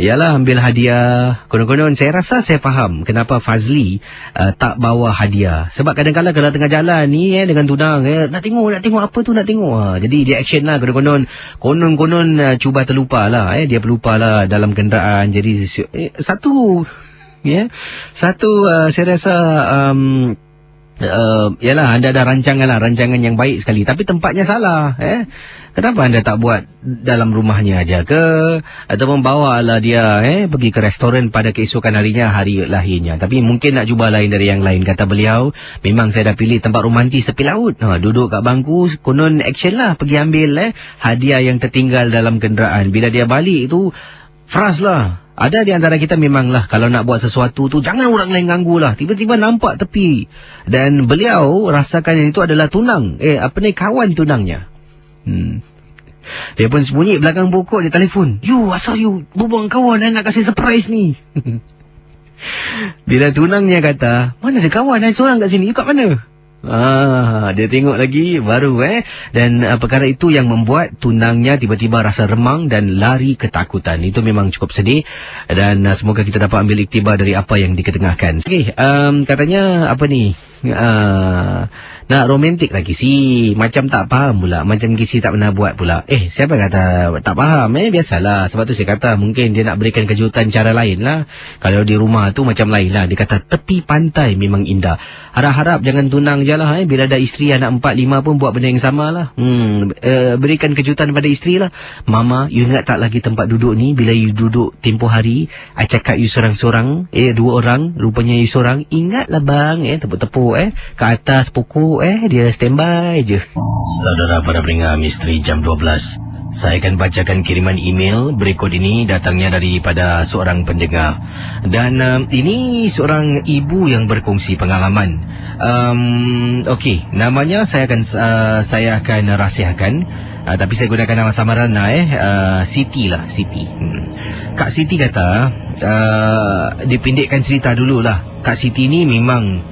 Yalah, ambil hadiah. Konon-konon saya rasa saya faham kenapa Fazli tak bawa hadiah. Sebab kadang-kadang kalau tengah jalan ni dengan tunang nak tengok apa tu nak tengok. Jadi dia action lah. Konon-konon cuba terlupa lah dia pelupa lah dalam kenderaan. Jadi satu saya rasa yalah, anda ada rancangan yang baik sekali, tapi tempatnya salah. Kenapa anda tak buat dalam rumahnya aja ke, ataupun bawa lah dia pergi ke restoran pada keesokan harinya, hari lahirnya. Tapi mungkin nak cuba lain dari yang lain. Kata beliau, memang saya dah pilih tempat romantis tepi laut. Duduk kat bangku, konon action lah, pergi ambil hadiah yang tertinggal dalam kenderaan. Bila dia balik tu fras lah. Ada di antara kita memanglah kalau nak buat sesuatu tu jangan orang lain ganggu lah. Tiba-tiba nampak tepi. Dan beliau rasakan itu adalah tunang. Kawan tunangnya. Dia pun sembunyi belakang pokok, dia telefon. "You, asal you berbuang kawan, nak kasih surprise ni." Bila tunangnya kata, "Mana ada kawan, seorang kat sini, you kat mana?" Dia tengok lagi baru dan perkara itu yang membuat tunangnya tiba-tiba rasa remang dan lari ketakutan. Itu memang cukup sedih dan semoga kita dapat ambil iktibar dari apa yang diketengahkan. Okey, katanya apa ni? Nak romantik lagi si macam tak faham pula, macam Casey tak pernah buat pula. Siapa kata tak faham? Biasalah. Sebab tu saya kata mungkin dia nak berikan kejutan cara lain lah. Kalau di rumah tu macam lain lah. Dia kata tepi pantai memang indah. Harap-harap jangan tunang je lah. Bila ada isteri anak 4-5 pun buat benda yang sama lah. Berikan kejutan pada isteri lah. "Mama, you ingat tak lagi tempat duduk ni? Bila you duduk tempoh hari, I cakap you sorang-sorang. 2 orang, rupanya you sorang. Ingatlah bang, tepuk-tepuk ke atas pokok, dia standby je." Saudara para pendengar Misteri Jam 12, Saya akan bacakan kiriman email berikut ini, datangnya daripada seorang pendengar. Dan ini seorang ibu yang berkongsi pengalaman. Okey, namanya saya akan rahsiakan. Tapi saya gunakan nama samaran Siti lah, Siti. Kak Siti kata, dipendekkan cerita dululah. Kak Siti ni memang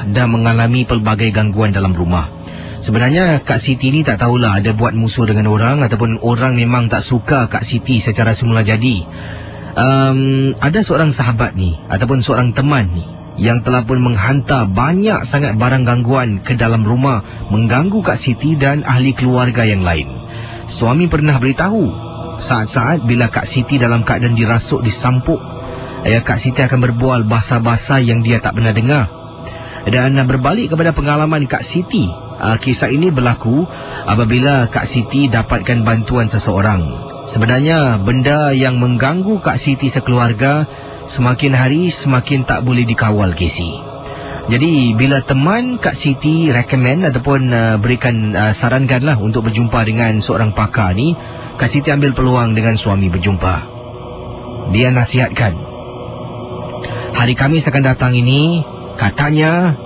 dah mengalami pelbagai gangguan dalam rumah. Sebenarnya Kak Siti ni tak tahulah ada buat musuh dengan orang ataupun orang memang tak suka Kak Siti secara semula jadi. Ada seorang sahabat ni ataupun seorang teman ni yang telah pun menghantar banyak sangat barang gangguan ke dalam rumah, mengganggu Kak Siti dan ahli keluarga yang lain. Suami pernah beritahu, saat-saat bila Kak Siti dalam keadaan dirasuk, disampuk, Kak Siti akan berbual bahasa-bahasa yang dia tak pernah dengar. Dan berbalik kepada pengalaman Kak Siti, kisah ini berlaku apabila Kak Siti dapatkan bantuan seseorang. Sebenarnya benda yang mengganggu Kak Siti sekeluarga semakin hari semakin tak boleh dikawal, Casey. Jadi bila teman Kak Siti recommend ataupun berikan sarankanlah untuk berjumpa dengan seorang pakar ni, Kak Siti ambil peluang dengan suami berjumpa. Dia nasihatkan, hari Khamis akan datang ini, katanya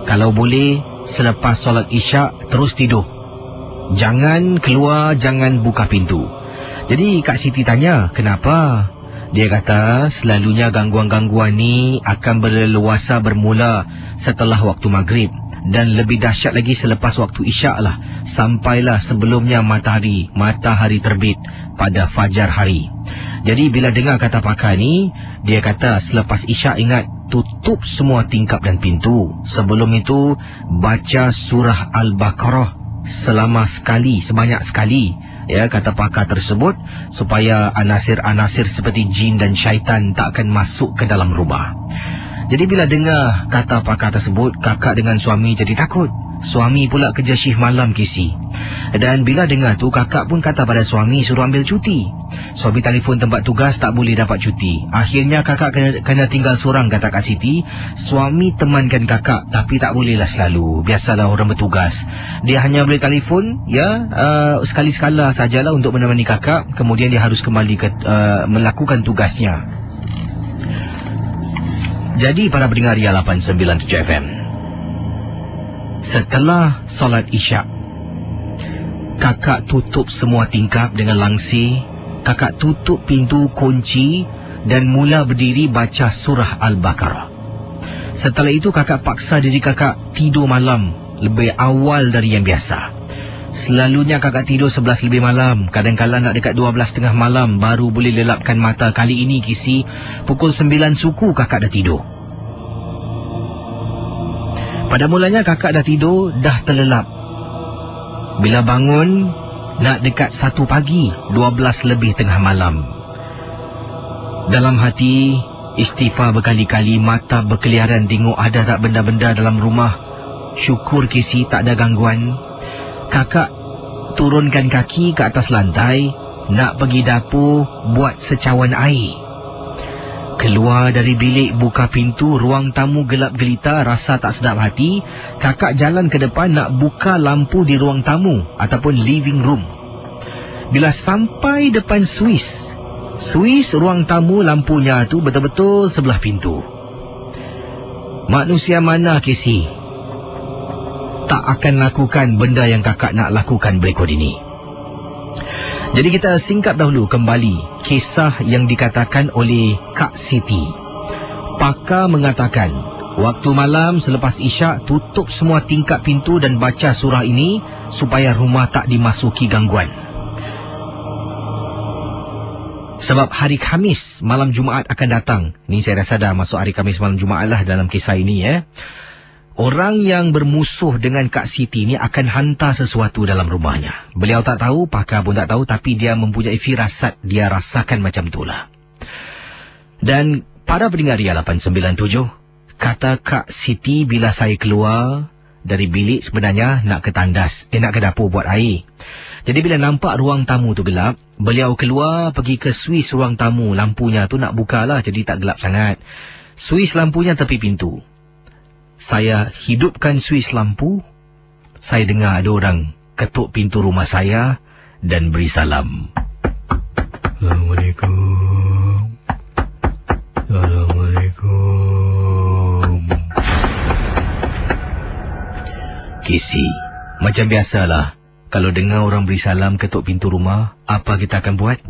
kalau boleh selepas solat Isyak terus tidur. Jangan keluar, jangan buka pintu. Jadi Kak Siti tanya, kenapa? Dia kata selalunya gangguan-gangguan ni akan berleluasa bermula setelah waktu maghrib, dan lebih dahsyat lagi selepas waktu Isyak lah, sampailah sebelumnya matahari terbit pada fajar hari. Jadi bila dengar kata pakar ni, dia kata selepas Isyak ingat tutup semua tingkap dan pintu. Sebelum itu baca surah Al-Baqarah sebanyak sekali, kata pakar tersebut, supaya anasir-anasir seperti jin dan syaitan tak akan masuk ke dalam rumah. Jadi bila dengar kata pakar tersebut, kakak dengan suami jadi takut. Suami pula kerja shift malam, Casey. Dan bila dengar tu, kakak pun kata pada suami suruh ambil cuti. Suami telefon tempat tugas, tak boleh dapat cuti. Akhirnya kakak kena tinggal seorang, kata Kak Siti. Suami temankan kakak, tapi tak bolehlah selalu. Biasalah orang bertugas. Dia hanya boleh telefon sekali-sekala sajalah untuk menemani kakak. Kemudian dia harus kembali melakukan tugasnya. Jadi para pendengar Ria 897 FM, setelah solat Isyak, kakak tutup semua tingkap dengan langsir. Kakak tutup pintu, kunci dan mula berdiri baca surah Al-Baqarah. Setelah itu kakak paksa diri kakak tidur malam lebih awal dari yang biasa. Selalunya kakak tidur 11 lebih malam, kadang-kadang nak dekat 12 tengah malam baru boleh lelapkan mata. Kali ini, Kisi, pukul 9 suku kakak dah tidur. Pada mulanya kakak dah tidur, dah terlelap. Bila bangun, nak dekat 1 pagi, 12 lebih tengah malam. Dalam hati, istighfar berkali-kali, mata berkeliaran tengok ada tak benda-benda dalam rumah. Syukur, Kisi, tak ada gangguan. Kakak turunkan kaki ke atas lantai, nak pergi dapur buat secawan air. Keluar dari bilik, buka pintu, ruang tamu gelap gelita, rasa tak sedap hati. Kakak jalan ke depan nak buka lampu di ruang tamu ataupun living room. Bila sampai depan Swiss ruang tamu, lampunya tu betul-betul sebelah pintu. Manusia mana, Casey, tak akan lakukan benda yang kakak nak lakukan berikut ini? Jadi kita singkap dahulu kembali kisah yang dikatakan oleh Kak Siti. Pakar mengatakan, waktu malam selepas Isyak tutup semua tingkap pintu dan baca surah ini supaya rumah tak dimasuki gangguan. Sebab hari Khamis malam Jumaat akan datang. Ni saya rasa dah masuk hari Khamis malam Jumaat lah dalam kisah ini. Orang yang bermusuh dengan Kak Siti ni akan hantar sesuatu dalam rumahnya. Beliau tak tahu, pakar pun tak tahu, tapi dia mempunyai firasat, dia rasakan macam itulah. Dan para pendengar Ria 897, kata Kak Siti, bila saya keluar dari bilik sebenarnya nak ke tandas, nak ke dapur buat air. Jadi bila nampak ruang tamu tu gelap, beliau keluar pergi ke Swiss ruang tamu. Lampunya tu nak buka lah, jadi tak gelap sangat. Swiss lampunya tepi pintu. Saya hidupkan Swiss lampu. Saya dengar ada orang ketuk pintu rumah saya dan beri salam. Assalamualaikum. Assalamualaikum. Kisi, macam biasalah. Kalau dengar orang beri salam ketuk pintu rumah, apa kita akan buat?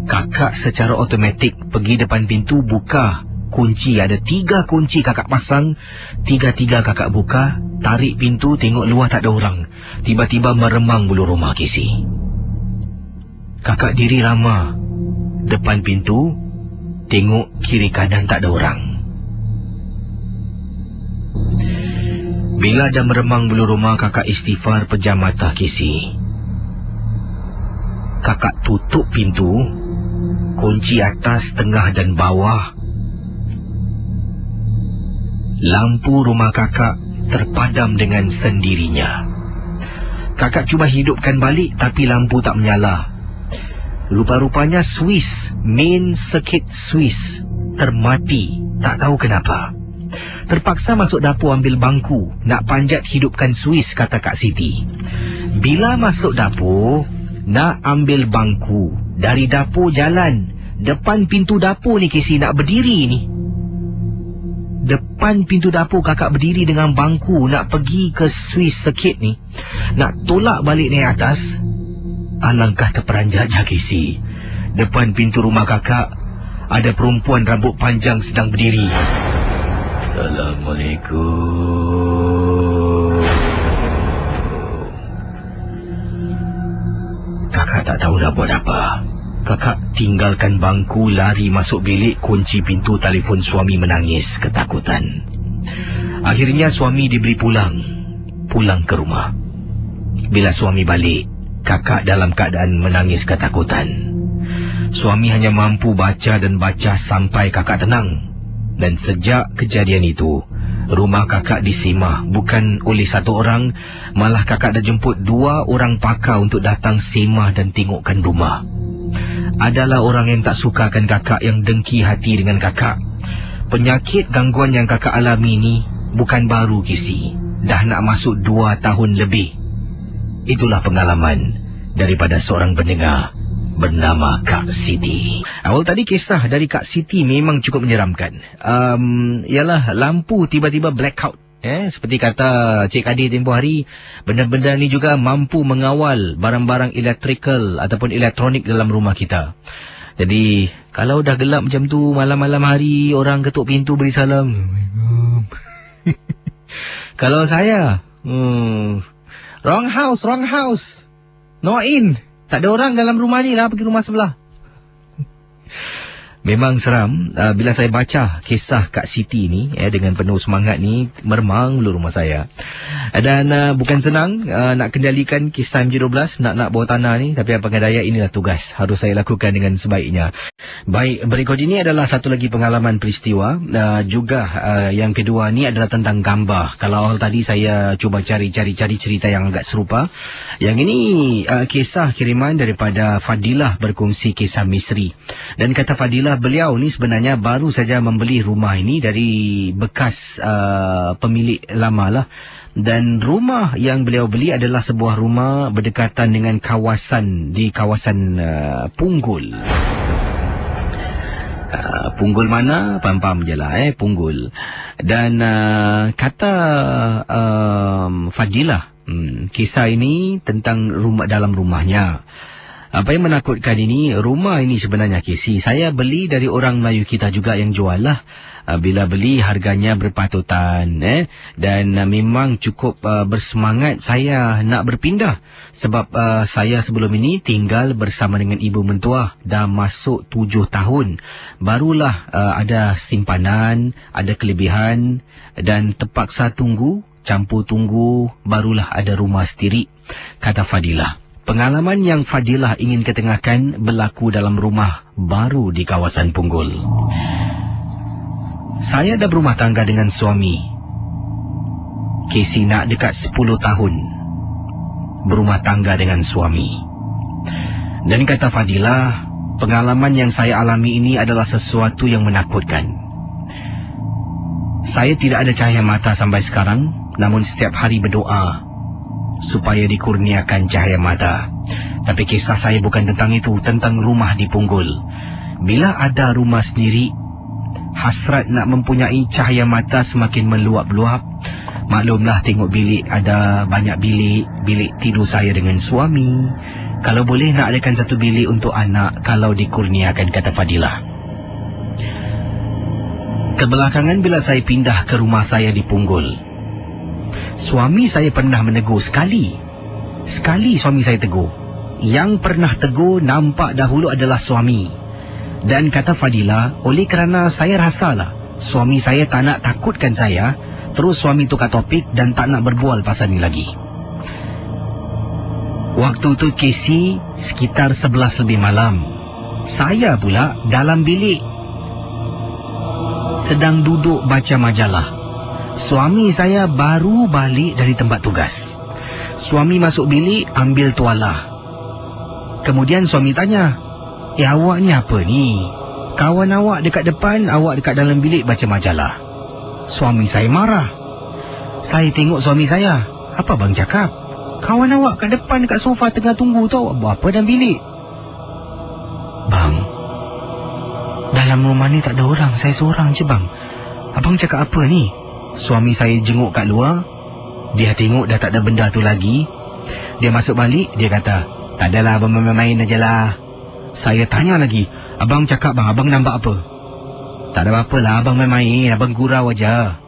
Kakak secara automatik pergi depan pintu, buka kunci. Ada 3 kunci kakak pasang. 3-3 kakak buka, tarik pintu, tengok luar tak ada orang. Tiba-tiba meremang bulu rumah Kisi. Kakak diri lama depan pintu, tengok kiri kanan tak ada orang. Bila dah meremang bulu rumah, kakak istighfar, pejam mata Kisi. Kakak tutup pintu, kunci atas, tengah dan bawah. Lampu rumah kakak terpadam dengan sendirinya. Kakak cuba hidupkan balik tapi lampu tak menyala. Rupa-rupanya Swiss, main circuit Swiss, termati, tak tahu kenapa. Terpaksa masuk dapur ambil bangku, nak panjat hidupkan Swiss, kata Kak Siti. Bila masuk dapur, nak ambil bangku, dari dapur jalan, depan pintu dapur ni Kisi, nak berdiri ni. Depan pintu dapur kakak berdiri dengan bangku, nak pergi ke Swiss circuit ni, nak tolak balik naik atas. Alangkah terperanjatnya Kisi. Depan pintu rumah kakak ada perempuan rambut panjang sedang berdiri. Assalamualaikum. Kakak tak tahu nak buat apa. Kakak tinggalkan bangku, lari masuk bilik, kunci pintu, telefon suami, menangis ketakutan. Akhirnya suami diberi pulang ke rumah. Bila suami balik, kakak dalam keadaan menangis ketakutan. Suami hanya mampu baca dan baca sampai kakak tenang. Dan sejak kejadian itu, rumah kakak disemah bukan oleh 1 orang, malah kakak dah jemput 2 orang pakar untuk datang semah dan tengokkan rumah. Adalah orang yang tak sukakan kakak, yang dengki hati dengan kakak. Penyakit gangguan yang kakak alami ini bukan baru Kisi, dah nak masuk 2 tahun lebih. Itulah pengalaman daripada seorang pendengar bernama Kak Siti. Awal tadi kisah dari Kak Siti memang cukup menyeramkan. Ialah lampu tiba-tiba blackout. Seperti kata Cik Kadir tempoh hari, benda-benda ni juga mampu mengawal barang-barang electrical ataupun elektronik dalam rumah kita. Jadi kalau dah gelap macam tu, malam-malam hari orang ketuk pintu beri salam. Kalau saya, wrong house. No in. Tak ada orang dalam rumah ni lah, pergi rumah sebelah. Memang seram. Bila saya baca kisah Kak Siti ni, dengan penuh semangat ni, meremang bulu rumah saya. Dan bukan senang nak kendalikan kisah MJ12, nak bawah tanah ni. Tapi apa daya, inilah tugas, harus saya lakukan dengan sebaiknya. Baik, berikut ini adalah satu lagi pengalaman peristiwa. Juga yang kedua ni adalah tentang gambar. Kalau awal tadi saya cuba cari cerita yang agak serupa, yang ini kisah kiriman daripada Fadilah, berkongsi kisah misteri. Dan kata Fadilah, beliau ni sebenarnya baru saja membeli rumah ini dari bekas pemilik lama lah. Dan rumah yang beliau beli adalah sebuah rumah berdekatan dengan kawasan Punggul. Punggul mana? Pam-pam je lah, Punggul. Dan kata Fadilah, kisah ini tentang dalam rumahnya. Apa yang menakutkan ini, rumah ini sebenarnya Kisi, saya beli dari orang Melayu kita juga yang jual lah. Bila beli harganya berpatutan, dan memang cukup bersemangat saya nak berpindah. Sebab saya sebelum ini tinggal bersama dengan ibu mentua, dah masuk 7 tahun. Barulah ada simpanan, ada kelebihan, dan terpaksa campur tunggu, barulah ada rumah sendiri, kata Fadilah. Pengalaman yang Fadilah ingin ketengahkan berlaku dalam rumah baru di kawasan Punggul. Saya dah berumah tangga dengan suami. Kisi nak dekat 10 tahun berumah tangga dengan suami. Dan kata Fadilah, pengalaman yang saya alami ini adalah sesuatu yang menakutkan. Saya tidak ada cahaya mata sampai sekarang, namun setiap hari berdoa supaya dikurniakan cahaya mata. Tapi kisah saya bukan tentang itu, tentang rumah di Punggol. Bila ada rumah sendiri, hasrat nak mempunyai cahaya mata semakin meluap-luap. Maklumlah, tengok bilik, ada banyak bilik. Bilik tidur saya dengan suami. Kalau boleh nak adakan satu bilik untuk anak, kalau dikurniakan, kata Fadilah. Kebelakangan bila saya pindah ke rumah saya di Punggol, suami saya pernah menegur sekali. Sekali suami saya tegur. Yang pernah tegur nampak dahulu adalah suami. Dan kata Fadilah, oleh kerana saya rasalah suami saya tak nak takutkan saya, terus suami tukar topik dan tak nak berbual pasal ni lagi. Waktu tu Casey sekitar 11 lebih malam. Saya pula dalam bilik sedang duduk baca majalah. Suami saya baru balik dari tempat tugas. Suami masuk bilik ambil tualah. Kemudian suami tanya, awak ni apa ni? Kawan awak dekat depan, awak dekat dalam bilik baca majalah. Suami saya marah. Saya tengok suami saya. Apa bang cakap? Kawan awak kat depan dekat sofa tengah tunggu tau. Awak buat apa dalam bilik? Bang, dalam rumah ni tak ada orang. Saya seorang je bang. Abang cakap apa ni? Suami saya jenguk kat luar. Dia tengok dah tak ada benda tu lagi. Dia masuk balik. Dia kata, tak adalah, abang main-main aja lah. Saya tanya lagi, abang cakap bang, abang nampak apa? Tak ada apa-apa lah, abang main-main. Abang gurau aja.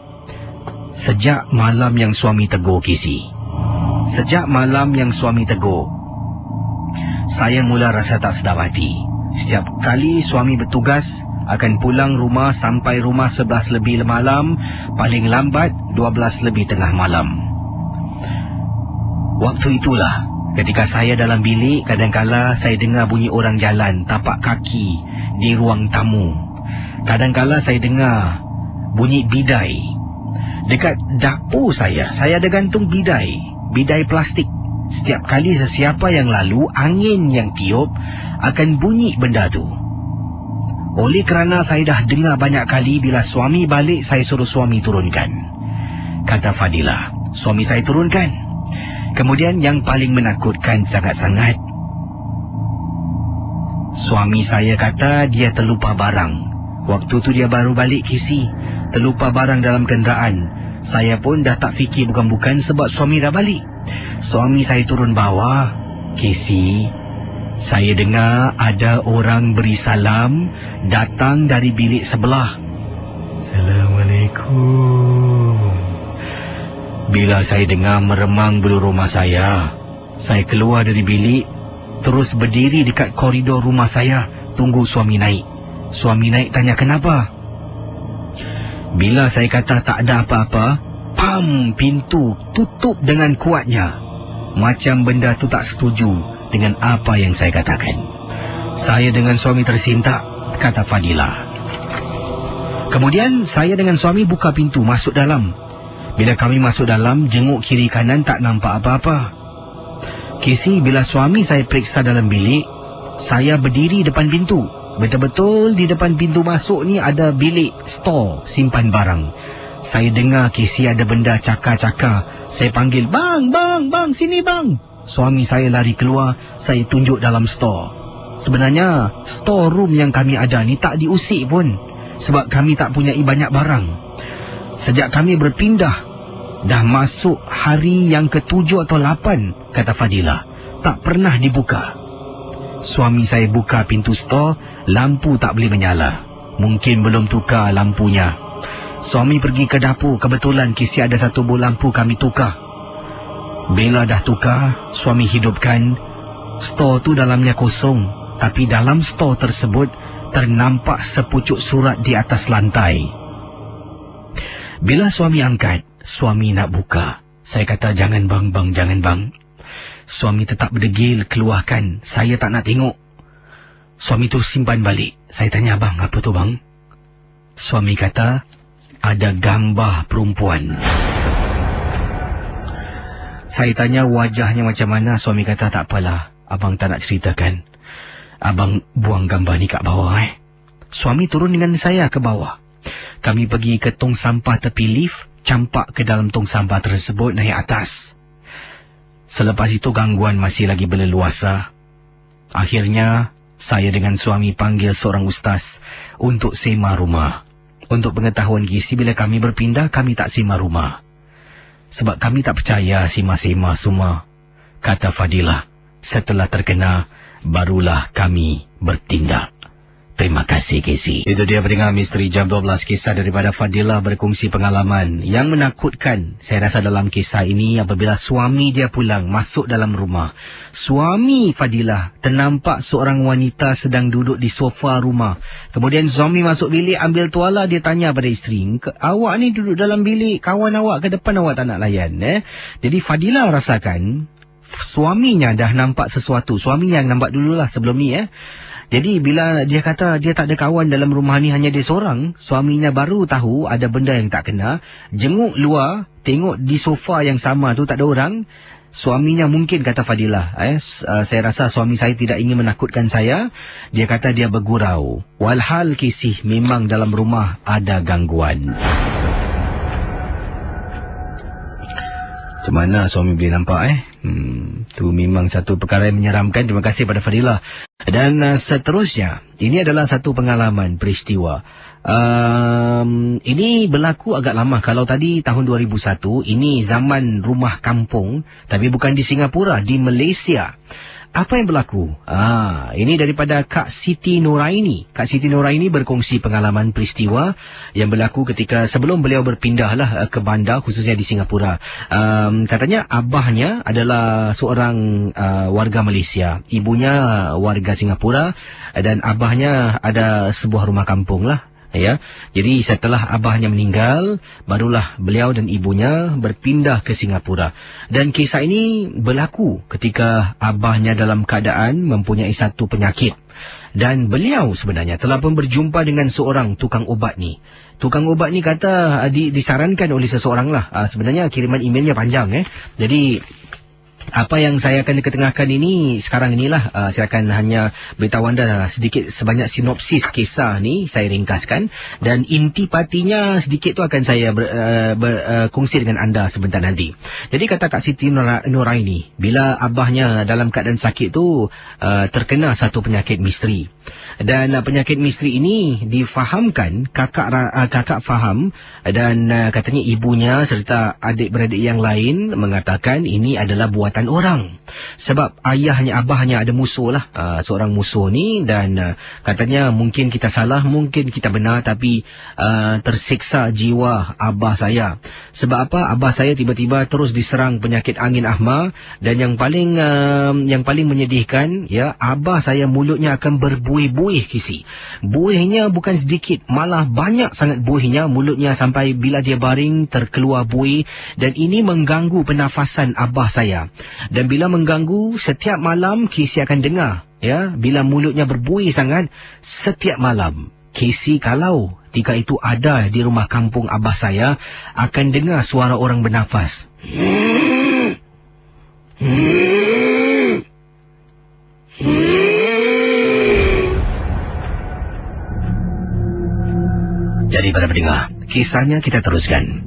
Sejak malam yang suami tegur Casey, sejak malam yang suami tegur, saya mula rasa tak sedap hati. Setiap kali suami bertugas, akan pulang rumah sampai rumah 11 lebih malam, paling lambat 12 lebih tengah malam. Waktu itulah ketika saya dalam bilik, kadangkala saya dengar bunyi orang jalan tapak kaki di ruang tamu. Kadangkala saya dengar bunyi bidai. Dekat dapur saya ada gantung bidai plastik. Setiap kali sesiapa yang lalu, angin yang tiup akan bunyi benda tu. Oleh kerana saya dah dengar banyak kali, bila suami balik, saya suruh suami turunkan. Kata Fadilah, suami saya turunkan. Kemudian yang paling menakutkan sangat-sangat, suami saya kata dia terlupa barang. Waktu tu dia baru balik Casey, terlupa barang dalam kenderaan. Saya pun dah tak fikir bukan-bukan sebab suami dah balik. Suami saya turun bawah. Casey, saya dengar ada orang beri salam datang dari bilik sebelah. Assalamualaikum. Bila saya dengar meremang bulu rumah saya keluar dari bilik, terus berdiri dekat koridor rumah saya, tunggu suami naik. Suami naik tanya kenapa. Bila saya kata tak ada apa-apa, pam, pintu tutup dengan kuatnya. Macam benda tu tak setuju dengan apa yang saya katakan. Saya dengan suami tersintak, kata Fadilah. Kemudian saya dengan suami buka pintu masuk dalam. Bila kami masuk dalam, jenguk kiri kanan tak nampak apa-apa. Casey, bila suami saya periksa dalam bilik, saya berdiri depan pintu. Betul-betul di depan pintu masuk ni ada bilik store simpan barang. Saya dengar Casey ada benda cakar-cakar. Saya panggil, bang, sini bang. Suami saya lari keluar, saya tunjuk dalam store. Sebenarnya, store room yang kami ada ni tak diusik pun, sebab kami tak punya banyak barang. Sejak kami berpindah, dah masuk hari yang ke-7 atau 8, kata Fadilah, tak pernah dibuka. Suami saya buka pintu store, lampu tak boleh menyala. Mungkin belum tukar lampunya. Suami pergi ke dapur, kebetulan Casey ada satu bol lampu, kami tukar. Bila dah tukar, suami hidupkan. Store tu dalamnya kosong, tapi dalam store tersebut ternampak sepucuk surat di atas lantai. Bila suami angkat, suami nak buka. Saya kata, jangan bang, jangan bang. Suami tetap berdegil, keluarkan. Saya tak nak tengok. Suami tu simpan balik. Saya tanya, bang, apa tu bang? Suami kata, ada gambar perempuan. Saya tanya wajahnya macam mana. Suami kata, tak apalah, abang tak nak ceritakan. Abang buang gambar ni kat bawah. Suami turun dengan saya ke bawah. Kami pergi ke tong sampah tepi lift, campak ke dalam tong sampah tersebut, naik atas. Selepas itu gangguan masih lagi berleluasa. Akhirnya, saya dengan suami panggil seorang ustaz untuk sewa rumah. Untuk pengetahuan Kisi, bila kami berpindah, kami tak sewa rumah. Sebab kami tak percaya sewa-sewa semua. Kata Fadilah, setelah terkena, barulah kami bertindak. Terima kasih, Kisi. Itu dia pendengar Misteri Jam 12, kisah daripada Fadilah berkongsi pengalaman yang menakutkan. Saya rasa dalam kisah ini apabila suami dia pulang masuk dalam rumah. Suami Fadilah ternampak seorang wanita sedang duduk di sofa rumah. Kemudian suami masuk bilik ambil tuala, dia tanya pada isteri, awak ni duduk dalam bilik, kawan awak ke depan awak tak nak layan. Jadi Fadilah rasakan suaminya dah nampak sesuatu. Suami yang nampak dululah sebelum ni. Jadi bila dia kata dia tak ada kawan dalam rumah ni, hanya dia seorang, suaminya baru tahu ada benda yang tak kena. Jenguk luar, tengok di sofa yang sama tu tak ada orang. Suaminya mungkin, kata Fadilah, saya rasa suami saya tidak ingin menakutkan saya. Dia kata dia bergurau. Walhal Kisih memang dalam rumah ada gangguan. Macam mana suami boleh nampak tu memang satu perkara yang menyeramkan. Terima kasih pada Fadilah. Dan seterusnya, ini adalah satu pengalaman peristiwa. Ini berlaku agak lama. Kalau tadi tahun 2001, ini zaman rumah kampung, tapi bukan di Singapura, di Malaysia. Apa yang berlaku? Ini daripada Kak Siti Nuraini. Kak Siti Nuraini berkongsi pengalaman peristiwa yang berlaku ketika sebelum beliau berpindahlah ke bandar, khususnya di Singapura. Katanya abahnya adalah seorang warga Malaysia, ibunya warga Singapura, dan abahnya ada sebuah rumah kampung lah. Jadi setelah abahnya meninggal, barulah beliau dan ibunya berpindah ke Singapura. Dan kisah ini berlaku ketika abahnya dalam keadaan mempunyai satu penyakit. Dan beliau sebenarnya telah pun berjumpa dengan seorang tukang ubat ni. Tukang ubat ni kata disarankan oleh seseorang lah. Sebenarnya kiriman emailnya panjang. Jadi apa yang saya akan ketengahkan ini sekarang inilah, saya akan hanya beritahu anda sedikit sebanyak sinopsis kisah ni, saya ringkaskan, dan intipatinya sedikit tu akan saya berkongsi dengan anda sebentar nanti. Jadi kata Kak Siti Nuraini, bila abahnya dalam keadaan sakit tu terkena satu penyakit misteri. Dan penyakit misteri ini difahamkan, kakak faham, dan katanya ibunya serta adik-beradik yang lain mengatakan ini adalah buatan orang. Sebab abahnya ada musuh lah, seorang musuh ni, dan katanya mungkin kita salah, mungkin kita benar, tapi tersiksa jiwa abah saya. Sebab apa? Abah saya tiba-tiba terus diserang penyakit angin ahma, dan yang paling menyedihkan, abah saya mulutnya akan berbuih-buih, Kisi. Buihnya bukan sedikit, malah banyak sangat buihnya mulutnya, sampai bila dia baring terkeluar buih, dan ini mengganggu pernafasan abah saya. Dan bila mengganggu, setiap malam Kisi akan dengar, bila mulutnya berbuih sangat, setiap malam Kisi kalau ketika itu ada di rumah kampung abah saya, akan dengar suara orang bernafas. Jadi para pendengar, kisahnya kita teruskan.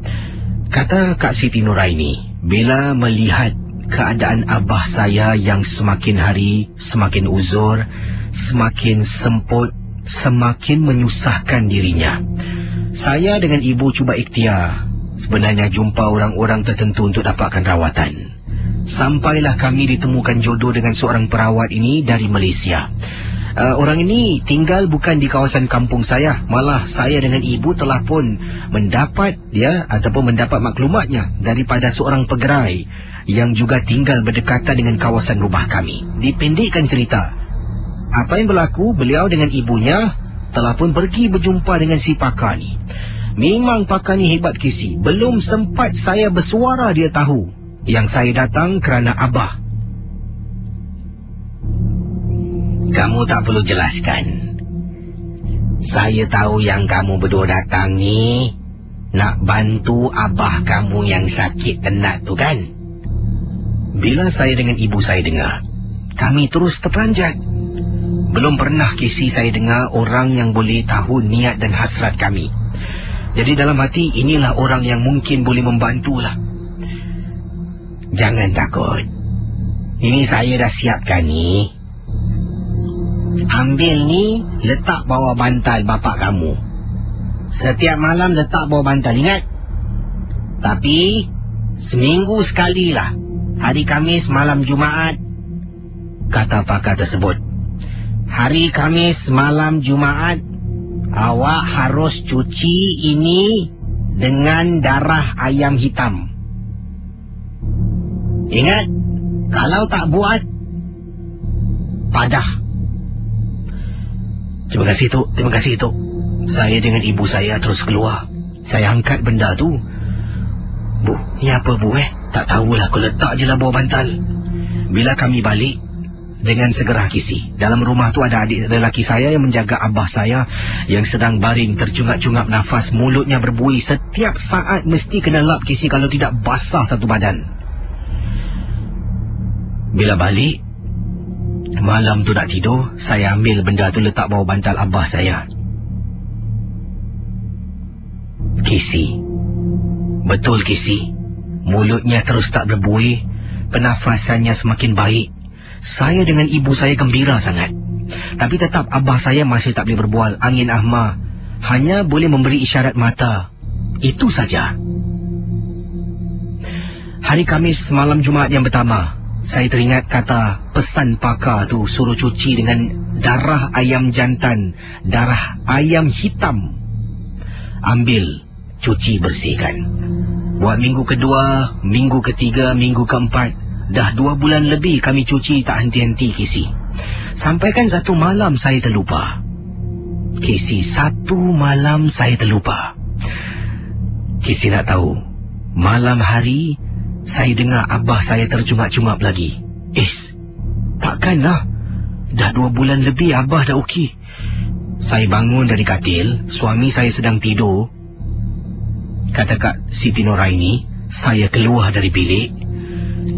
Kata Kak Siti Nuraini, bila melihat keadaan abah saya yang semakin hari semakin uzur, semakin semput, semakin menyusahkan dirinya, saya dengan ibu cuba ikhtiar sebenarnya jumpa orang-orang tertentu untuk dapatkan rawatan. Sampailah kami ditemukan jodoh dengan seorang perawat ini dari Malaysia. Orang ini tinggal bukan di kawasan kampung saya, malah saya dengan ibu telah pun mendapat mendapat maklumatnya daripada seorang pegerai yang juga tinggal berdekatan dengan kawasan rumah kami. Dipendekkan cerita, apa yang berlaku, beliau dengan ibunya telah pun pergi berjumpa dengan si pakar ni. Memang pakar ni hebat, Kisi. Belum sempat saya bersuara, dia tahu yang saya datang kerana abah. Kamu tak perlu jelaskan. Saya tahu yang kamu berdua datang ni nak bantu abah kamu yang sakit tenat tu kan? Bila saya dengan ibu saya dengar, kami terus terperanjat. Belum pernah Kisi saya dengar orang yang boleh tahu niat dan hasrat kami. Jadi dalam hati, inilah orang yang mungkin boleh membantulah. Jangan takut. Ini saya dah siapkan ni. ambil ni, letak bawah bantal bapak kamu. Setiap malam letak bawah bantal, ingat? Tapi seminggu sekali lah, hari Khamis malam Jumaat, kata pakar tersebut. Hari Khamis malam Jumaat, awak harus cuci ini dengan darah ayam hitam. Ingat, kalau tak buat, padah. Terima kasih, Tok. Terima kasih, Tok. Saya dengan ibu saya terus keluar. Saya angkat benda tu. Bu, ni apa, Bu, Tak tahulah, aku letak je lah bawah bantal. Bila kami balik, dengan segera Kisi, dalam rumah tu ada adik lelaki saya yang menjaga abah saya yang sedang baring tercungap-cungap nafas, mulutnya berbuih. Setiap saat mesti kena lap, Kisi, kalau tidak basah satu badan. Bila balik, malam tu nak tidur, saya ambil benda tu letak bawah bantal abah saya. Kisi, betul Kisi, mulutnya terus tak berbuih, pernafasannya semakin baik. Saya dengan ibu saya gembira sangat. Tapi tetap abah saya masih tak boleh berbual. Angin ahma, hanya boleh memberi isyarat mata. Itu saja. Hari Khamis malam Jumaat yang pertama, saya teringat kata pesan pakar tu, suruh cuci dengan darah ayam jantan, darah ayam hitam. Ambil, cuci, bersihkan. Buat minggu kedua, minggu ketiga, minggu keempat, dah 2 bulan lebih kami cuci tak henti-henti, Kisi. Sampaikan satu malam saya terlupa. Kisi, satu malam saya terlupa. Kisi nak tahu, malam hari saya dengar abah saya tercungap-cungap lagi. Takkanlah. Dah 2 bulan lebih abah dah okey. Saya bangun dari katil, suami saya sedang tidur. Kata Kak Siti Noraini, saya keluar dari bilik.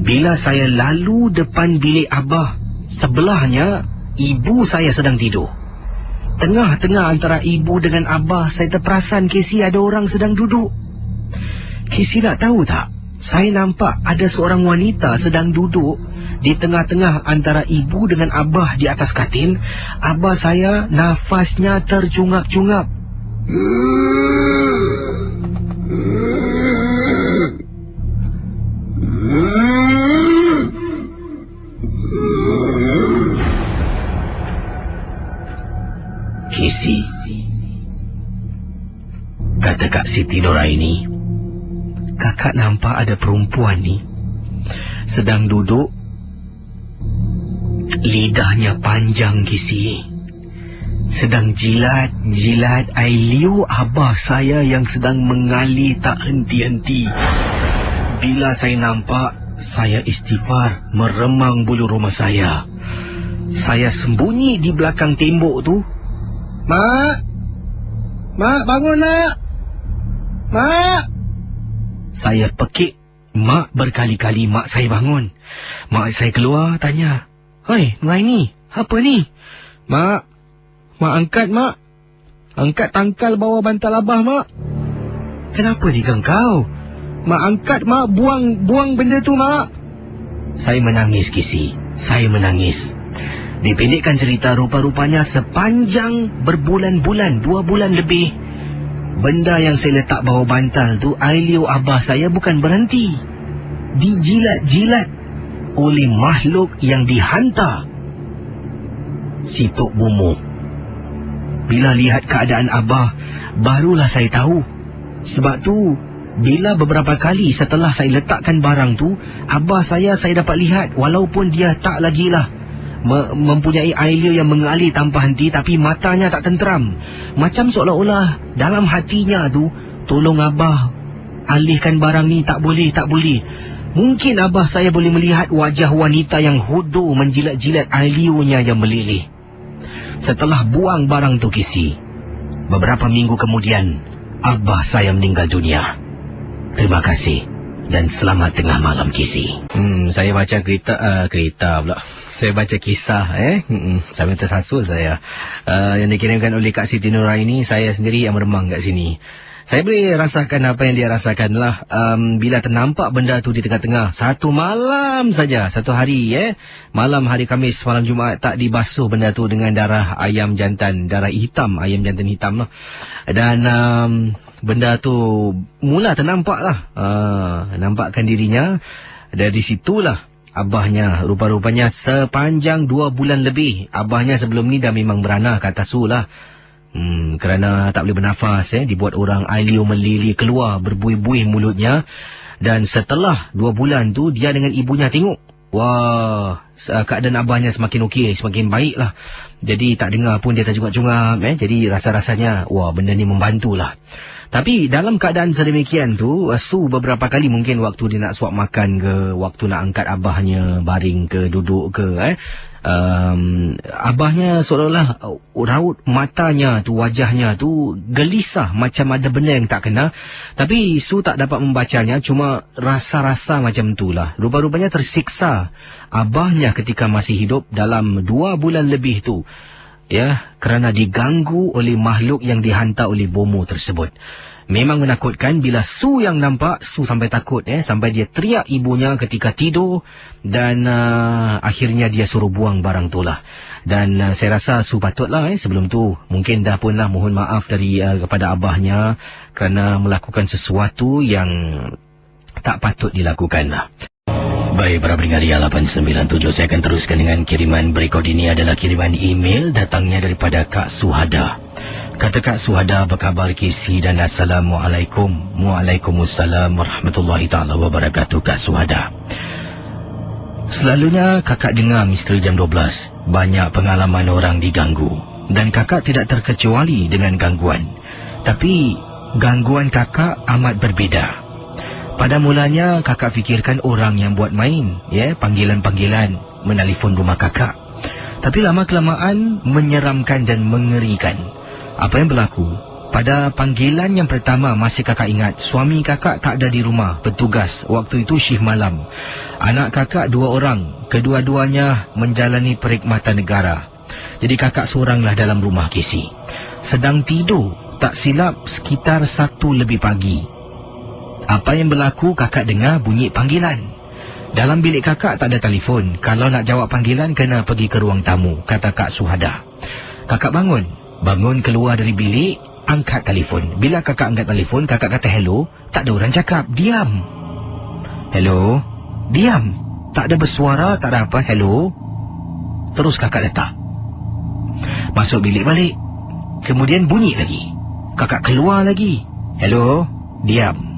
Bila saya lalu depan bilik abah, sebelahnya ibu saya sedang tidur. Tengah-tengah antara ibu dengan abah, saya terperasan, Kisi, ada orang sedang duduk. Kisi nak tahu tak? Saya nampak ada seorang wanita sedang duduk di tengah-tengah antara ibu dengan abah di atas katil. Abah saya nafasnya tercungap-cungap. Kisi, kata Kak Siti Noraini, kakak nampak ada perempuan ni sedang duduk, lidahnya panjang, Kisi, sedang jilat-jilat air liu abah saya yang sedang mengalir tak henti-henti. Bila saya nampak, saya istighfar, meremang bulu rumah saya. Saya sembunyi di belakang tembok tu. Mak, bangun, Mak. Mak. Saya pekik mak berkali-kali, mak saya bangun. Mak saya keluar tanya, "Hei, Noraini, apa ni?" Mak angkat, Mak. Angkat tangkal bawah bantal abah, Mak. Kenapa digang kau? Mak angkat, Mak, buang benda tu, Mak. Saya menangis, Kisi. Saya menangis. Dipendekkan cerita, rupa-rupanya sepanjang berbulan-bulan, 2 bulan lebih, benda yang saya letak bawah bantal tu, air liu abah saya bukan berhenti. Dijilat-jilat oleh makhluk yang dihantar. Si Tok Bumu. Bila lihat keadaan abah, barulah saya tahu. Sebab tu, bila beberapa kali setelah saya letakkan barang tu, abah saya dapat lihat, walaupun dia tak lagilah mempunyai air liu yang mengalir tanpa henti, tapi matanya tak tenteram. Macam seolah-olah dalam hatinya tu, tolong abah, alihkan barang ni, tak boleh. Mungkin abah saya boleh melihat wajah wanita yang hodoh menjilat-jilat air liunya yang meleleh. Setelah buang barang tu, Kisi, beberapa minggu kemudian, abah saya meninggal dunia. Terima kasih dan selamat tengah malam, Kisi. Saya baca kereta pula. Saya baca kisah, sampai tersasul saya. Yang dikirimkan oleh Kak Siti Noraini. Saya sendiri yang meremang kat sini. Saya boleh rasakan apa yang dia rasakan lah. Bila ternampak benda tu di tengah-tengah, satu malam saja, satu hari malam hari Khamis, malam Jumaat, tak dibasuh benda tu dengan darah ayam jantan, darah hitam, ayam jantan hitam lah. Dan benda tu mula ternampak lah, nampakkan dirinya. Dari situlah abahnya, rupa-rupanya sepanjang 2 bulan lebih, abahnya sebelum ni dah memang beranah ke atas su lah. Kerana tak boleh bernafas, dibuat orang ailio melili keluar, berbuih-buih mulutnya. Dan setelah 2 bulan tu, dia dengan ibunya tengok, wah, keadaan abahnya semakin okey, semakin baik lah. Jadi tak dengar pun dia tercungap-cungap, jadi rasa-rasanya, wah, benda ni membantulah. Tapi dalam keadaan sedemikian tu, Su beberapa kali mungkin waktu dia nak suap makan ke, waktu nak angkat abahnya baring ke, duduk ke, abahnya seolah-olah raut matanya tu, wajahnya tu gelisah, macam ada benda yang tak kena. Tapi Su tak dapat membacanya, cuma rasa-rasa macam itulah. Rupa-rupanya tersiksa abahnya ketika masih hidup dalam 2 bulan lebih tu, kerana diganggu oleh makhluk yang dihantar oleh bomo tersebut. Memang menakutkan. Bila Su yang nampak, Su sampai takut, sampai dia teriak ibunya ketika tidur. Dan akhirnya dia suruh buang barang tu lah. Dan saya rasa Su patutlah sebelum tu mungkin dah pun lah mohon maaf dari kepada abahnya kerana melakukan sesuatu yang tak patut dilakukan lah. Baik, para pendengar Ria 897, saya akan teruskan dengan kiriman berikut. Ini adalah kiriman email datangnya daripada Kak Suhada. Kata Kak Suhada, apa khabar Kisi dan Assalamualaikum. Waalaikumsalam warahmatullahi ta'ala wabarakatuh. Kak Suhada, selalunya kakak dengar Misteri Jam 12, banyak pengalaman orang diganggu. Dan kakak tidak terkecuali dengan gangguan. Tapi gangguan kakak amat berbeza. Pada mulanya kakak fikirkan orang yang buat main, panggilan-panggilan menelefon rumah kakak. Tapi lama-kelamaan menyeramkan dan mengerikan. Apa yang berlaku? Pada panggilan yang pertama, masih kakak ingat, suami kakak tak ada di rumah, bertugas. Waktu itu shift malam. Anak kakak 2 orang, kedua-duanya menjalani perkhidmatan negara. Jadi kakak seoranglah dalam rumah Kisi. Sedang tidur, tak silap sekitar 1 lebih pagi. Apa yang berlaku, kakak dengar bunyi panggilan. Dalam bilik kakak tak ada telefon. Kalau nak jawab panggilan, kena pergi ke ruang tamu, kata Kak Suhada. Kakak bangun keluar dari bilik, angkat telefon. Bila kakak angkat telefon, kakak kata hello, tak ada orang cakap, diam. Hello, diam. Tak ada bersuara, tak ada apa, hello. Terus kakak letak, masuk bilik balik. Kemudian bunyi lagi. Kakak keluar lagi, hello, diam.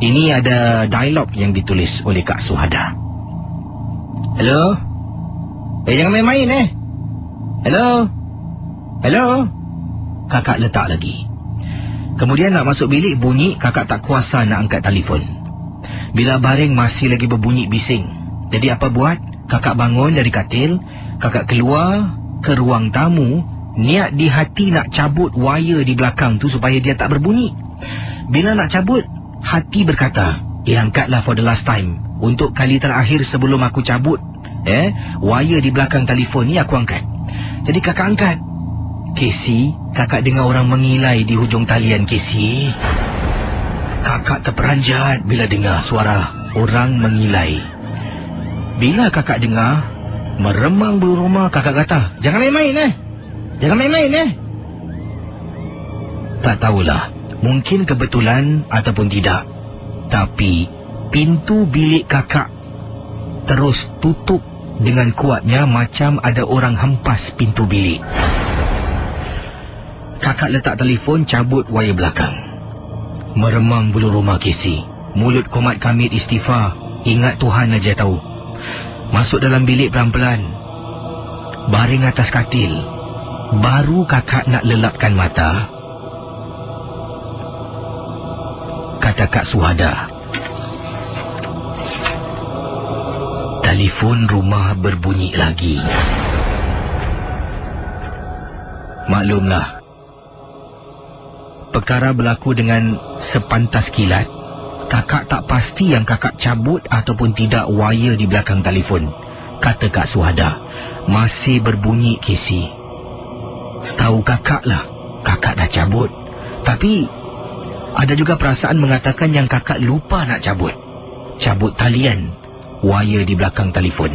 Ini ada dialog yang ditulis oleh Kak Suhada. Hello? Jangan main-main Hello? Hello? Kakak letak lagi. Kemudian nak masuk bilik, bunyi, kakak tak kuasa nak angkat telefon. Bila baring masih lagi berbunyi bising. Jadi apa buat? Kakak bangun dari katil, kakak keluar ke ruang tamu, niat di hati nak cabut wire di belakang tu supaya dia tak berbunyi. Bila nak cabut, hati berkata, angkatlah for the last time. Untuk kali terakhir sebelum aku cabut wire di belakang telefon ni, aku angkat. Jadi kakak angkat. Kesi, kakak dengar orang mengilai di hujung talian Kesi. Kakak terperanjat bila dengar suara orang mengilai. Bila kakak dengar, meremang bulu rumah, kakak kata, jangan main-main jangan main-main Tak tahulah, mungkin kebetulan ataupun tidak, tapi pintu bilik kakak terus tutup dengan kuatnya, macam ada orang hempas pintu bilik. Kakak letak telefon, cabut wire belakang. Meremang bulu rumah Kesi. Mulut komat kamit istighfar. Ingat Tuhan aja tahu. Masuk dalam bilik pelan-pelan. Baring atas katil. Baru kakak nak lelapkan mata, kata Kak Suhada, telefon rumah berbunyi lagi. Maklumlah, perkara berlaku dengan sepantas kilat. Kakak tak pasti yang kakak cabut ataupun tidak wire di belakang telefon, kata Kak Suhada. Masih berbunyi Kesi. Setahu kakak lah, kakak dah cabut. Tapi ada juga perasaan mengatakan yang kakak lupa nak cabut talian wire di belakang telefon.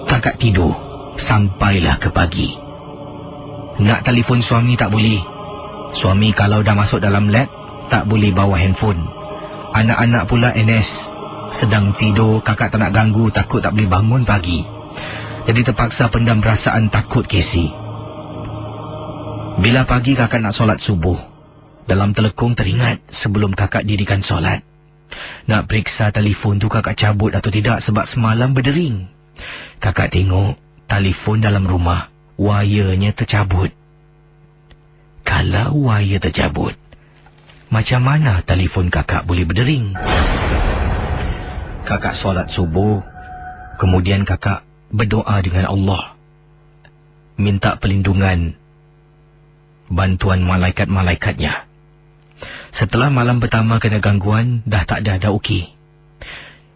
Kakak tidur sampailah ke pagi. Nak telefon suami tak boleh. Suami kalau dah masuk dalam lab tak boleh bawa handphone. Anak-anak pula NS sedang tidur, kakak tak nak ganggu, takut tak boleh bangun pagi. Jadi terpaksa pendam perasaan takut Casey. Bila pagi kakak nak solat subuh, dalam telekung teringat sebelum kakak dirikan solat. Nak periksa telefon tu kakak cabut atau tidak sebab semalam berdering. Kakak tengok telefon dalam rumah, wirenya tercabut. Kalau wire tercabut, macam mana telefon kakak boleh berdering? Kakak solat subuh, kemudian kakak berdoa dengan Allah, minta perlindungan, bantuan malaikat-malaikatnya. Setelah malam pertama kena gangguan, dah tak ada okey.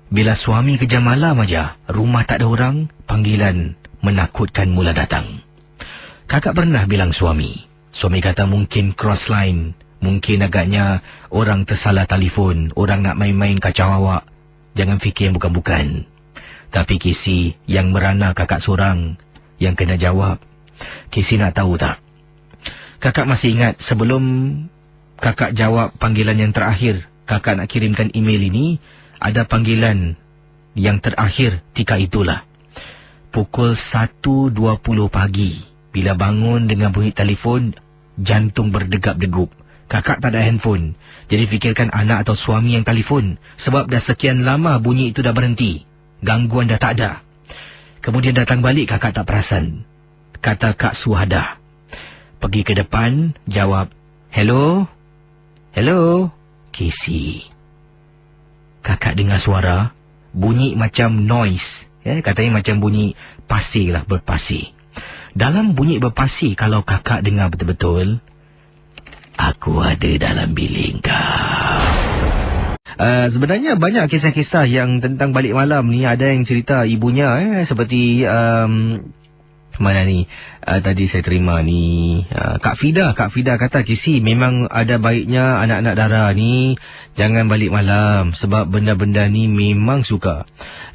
Bila suami kerja malam aja, rumah tak ada orang, panggilan menakutkan mula datang. Kakak pernah bilang suami kata mungkin cross line, mungkin agaknya orang tersalah telefon, orang nak main-main kacau awak. Jangan fikir yang bukan-bukan. Tapi Casey yang merana kakak seorang yang kena jawab. Casey nak tahu tak? Kakak masih ingat sebelum kakak jawab panggilan yang terakhir, kakak nak kirimkan email ini, ada panggilan yang terakhir ketika itulah. Pukul 1.20 pagi. Bila bangun dengan bunyi telefon, jantung berdegap-degup. Kakak tak ada handphone. Jadi fikirkan anak atau suami yang telefon. Sebab dah sekian lama bunyi itu dah berhenti. Gangguan dah tak ada. Kemudian datang balik kakak tak perasan. Kata Kak Suhada. Pergi ke depan, jawab, "Hello? Hello? Casey." Kakak dengar suara, bunyi macam noise. Katanya macam bunyi pasir lah, berpasir. Dalam bunyi berpasir, kalau kakak dengar betul-betul, "Aku ada dalam bilik kau." Sebenarnya banyak kisah-kisah yang tentang balik malam ni. Ada yang cerita ibunya seperti mana ni? Tadi saya terima ni Kak Fida kata, "Casey, memang ada baiknya anak-anak Dara ni jangan balik malam sebab benda-benda ni memang suka."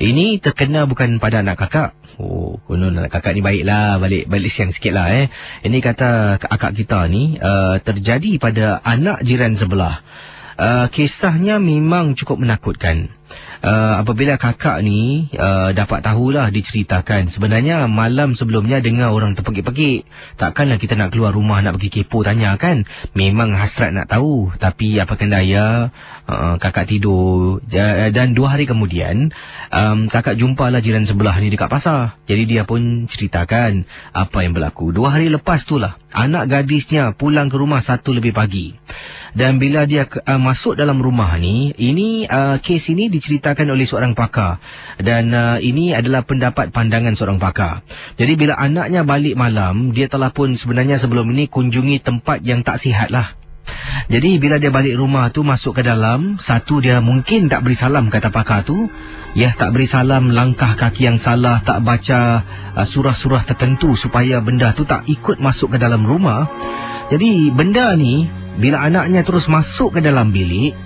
Ini terkena bukan pada anak kakak. Oh, konon anak kakak ni baiklah, balik siang sikit lah. Ini kata akak kita ni terjadi pada anak jiran sebelah. Kisahnya memang cukup menakutkan. Apabila kakak ni dapat tahulah, diceritakan sebenarnya malam sebelumnya dengar orang terpekik-pekik. Takkanlah kita nak keluar rumah nak pergi kepo tanya kan. Memang hasrat nak tahu. Tapi apakan daya, kakak tidur. Dan 2 hari kemudian kakak jumpalah jiran sebelah ni dekat pasar. Jadi dia pun ceritakan apa yang berlaku. 2 hari lepas tu lah anak gadisnya pulang ke rumah 1 lebih pagi. Dan bila dia masuk dalam rumah ni, ini kes ini diceritakan oleh seorang pakar. Dan ini adalah pendapat pandangan seorang pakar. Jadi bila anaknya balik malam, dia telah pun sebenarnya sebelum ini kunjungi tempat yang tak sihat lah. Jadi bila dia balik rumah tu, masuk ke dalam, satu dia mungkin tak beri salam, kata pakar tu. Ya, tak beri salam, langkah kaki yang salah, tak baca surah-surah tertentu supaya benda tu tak ikut masuk ke dalam rumah. Jadi benda ni, bila anaknya terus masuk ke dalam bilik,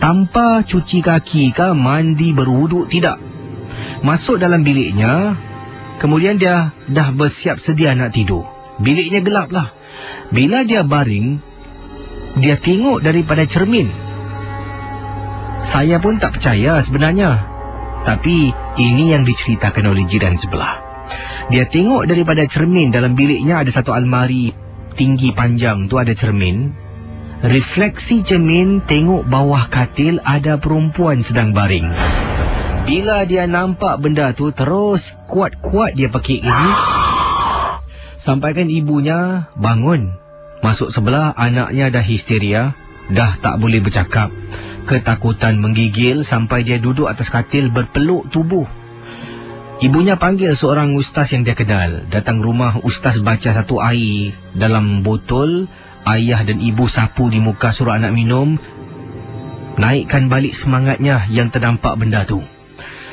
tanpa cuci kaki ke mandi berwuduk, tidak. Masuk dalam biliknya, kemudian dia dah bersiap sedia nak tidur. Biliknya gelap lah. Bila dia baring, dia tengok daripada cermin. Saya pun tak percaya sebenarnya. Tapi ini yang diceritakan oleh jiran sebelah. Dia tengok daripada cermin, dalam biliknya ada satu almari tinggi panjang tu, ada cermin. Refleksi cermin, tengok bawah katil ada perempuan sedang baring. Bila dia nampak benda tu, terus kuat-kuat dia pekik ke sini. Sampaikan ibunya bangun. Masuk sebelah, anaknya dah histeria, dah tak boleh bercakap. Ketakutan menggigil sampai dia duduk atas katil berpeluk tubuh. Ibunya panggil seorang ustaz yang dia kenal. Datang rumah, ustaz baca satu air dalam botol. Ayah dan ibu sapu di muka, suruh anak minum. Naikkan balik semangatnya yang terdampak benda tu.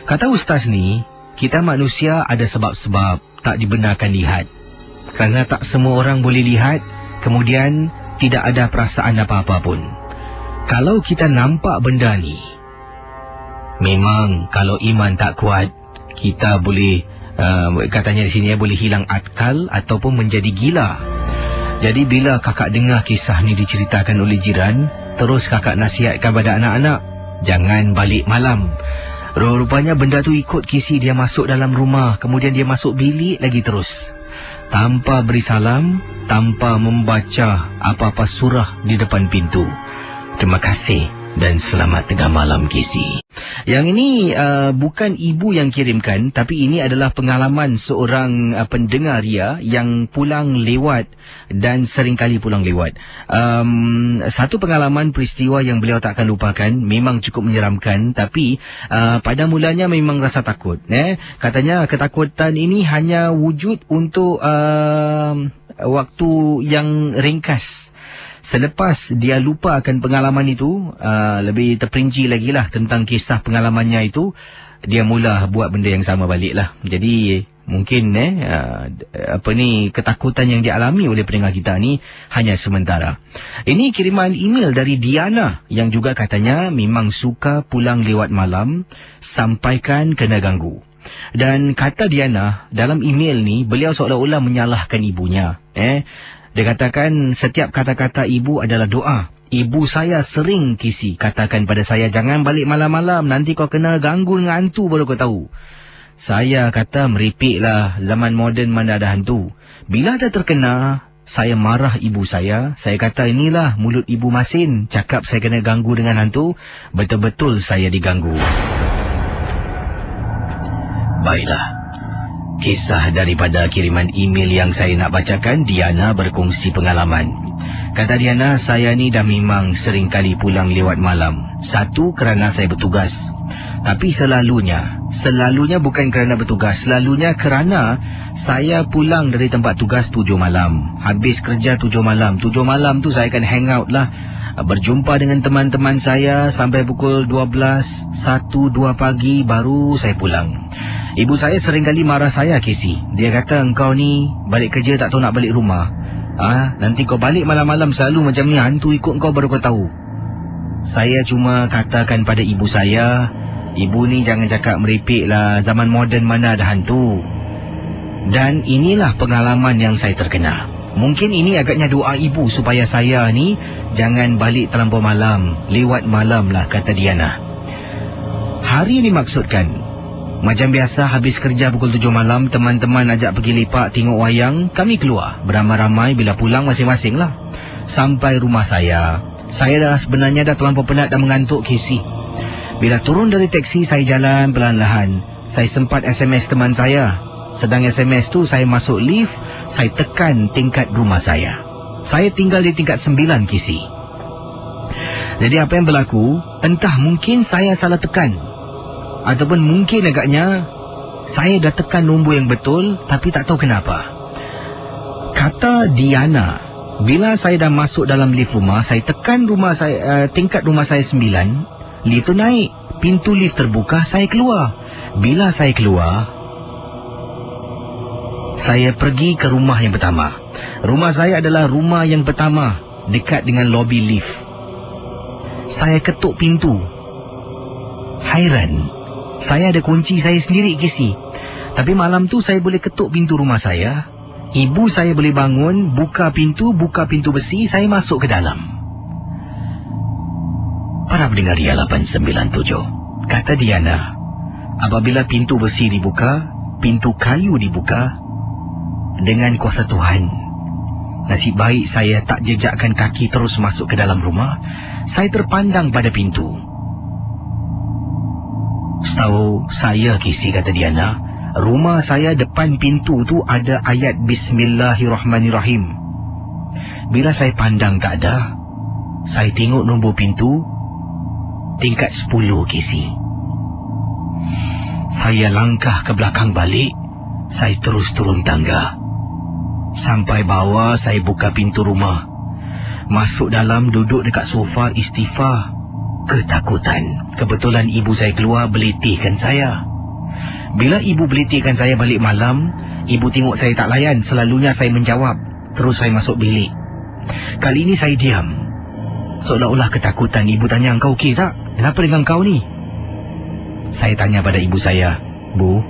Kata ustaz ni, kita manusia ada sebab-sebab tak dibenarkan lihat. Kerana tak semua orang boleh lihat, kemudian tidak ada perasaan apa-apa pun. Kalau kita nampak benda ni, memang kalau iman tak kuat, kita boleh, katanya di sini boleh hilang akal ataupun menjadi gila. Jadi bila kakak dengar kisah ni diceritakan oleh jiran, terus kakak nasihatkan pada anak-anak, jangan balik malam. Rupanya benda tu ikut kisi dia masuk dalam rumah, kemudian dia masuk bilik lagi terus. Tanpa beri salam, tanpa membaca apa-apa surah di depan pintu. Terima kasih dan selamat tengah malam kisi. Yang ini bukan ibu yang kirimkan, tapi ini adalah pengalaman seorang pendengar Ria yang pulang lewat dan seringkali pulang lewat. Satu pengalaman peristiwa yang beliau tak akan lupakan, memang cukup menyeramkan, tapi pada mulanya memang rasa takut. Katanya ketakutan ini hanya wujud untuk waktu yang ringkas. Selepas dia lupa akan pengalaman itu, lebih terperinci lagi lah tentang kisah pengalamannya itu, dia mula buat benda yang sama balik lah. Jadi mungkin ketakutan yang dialami oleh pendengar kita ni hanya sementara. Ini kiriman email dari Diana yang juga katanya memang suka pulang lewat malam, sampaikan kena ganggu. Dan kata Diana, dalam email ni beliau seolah-olah menyalahkan ibunya. Dia katakan setiap kata-kata ibu adalah doa. Ibu saya sering kisi katakan pada saya, jangan balik malam-malam, nanti kau kena ganggu dengan hantu baru kau tahu. Saya kata meripiklah, zaman moden mana ada hantu. Bila dah terkena, saya marah ibu saya kata inilah mulut ibu masin, cakap saya kena ganggu dengan hantu, betul-betul saya diganggu. Baiklah. Kisah daripada kiriman email yang saya nak bacakan, Diana berkongsi pengalaman. Kata Diana, saya ni dah memang sering kali pulang lewat malam. Satu, kerana saya bertugas. Tapi selalunya bukan kerana bertugas. Selalunya kerana saya pulang dari tempat tugas 7 malam. Habis kerja 7 malam. 7 malam tu saya akan hang out lah. Berjumpa dengan teman-teman saya sampai pukul 12, 1, 2 pagi baru saya pulang. Ibu saya seringkali marah saya, Casey. Dia kata, engkau ni balik kerja tak tahu nak balik rumah. Nanti kau balik malam-malam selalu macam ni, hantu ikut kau baru kau tahu. Saya cuma katakan pada ibu saya, ibu ni jangan cakap meripik lah, zaman moden mana ada hantu. Dan inilah pengalaman yang saya terkena. Mungkin ini agaknya doa ibu supaya saya ni jangan balik terlampau malam, lewat malam lah, kata Diana. Hari ini maksudkan, macam biasa habis kerja pukul 7 malam, teman-teman ajak pergi lepak tengok wayang, kami keluar beramai-ramai, bila pulang masing-masing lah. Sampai rumah saya dah sebenarnya dah terlampau penat dan mengantuk, Casey. Bila turun dari teksi, saya jalan perlahan-lahan. Saya sempat SMS teman saya. Sedang SMS tu saya masuk lift, saya tekan tingkat rumah saya. Saya tinggal di tingkat 9, Casey. Jadi apa yang berlaku, entah mungkin saya salah tekan, ataupun mungkin agaknya saya dah tekan nombor yang betul, tapi tak tahu kenapa. Kata Diana, bila saya dah masuk dalam lift rumah, saya tekan rumah saya, tingkat rumah saya 9, lift tu naik, pintu lift terbuka, saya keluar. Bila saya keluar, saya pergi ke rumah yang pertama. Rumah saya adalah rumah yang pertama, dekat dengan lobi lift. Saya ketuk pintu. Hairan, saya ada kunci saya sendiri, Casey. Tapi malam tu saya boleh ketuk pintu rumah saya. Ibu saya boleh bangun, buka pintu besi, saya masuk ke dalam. Para pendengar Ria 897, kata Diana, apabila pintu besi dibuka, pintu kayu dibuka, dengan kuasa Tuhan, nasib baik saya tak jejakkan kaki terus masuk ke dalam rumah. Saya terpandang pada pintu. Setahu saya, Casey, kata Diana, rumah saya depan pintu tu ada ayat Bismillahirrahmanirrahim. Bila saya pandang tak ada, saya tengok nombor pintu, tingkat 10, Casey. Saya langkah ke belakang balik, saya terus turun tangga. Sampai bawah, saya buka pintu rumah. Masuk dalam, duduk dekat sofa istighfar. Ketakutan. Kebetulan ibu saya keluar belitihkan saya. Bila ibu belitihkan saya balik malam, ibu tengok saya tak layan. Selalunya saya menjawab. Terus saya masuk bilik. Kali ini saya diam. Seolah-olah ketakutan. Ibu tanya, "Kau okey tak? Kenapa dengan kau ni?" Saya tanya pada ibu saya, "Bu,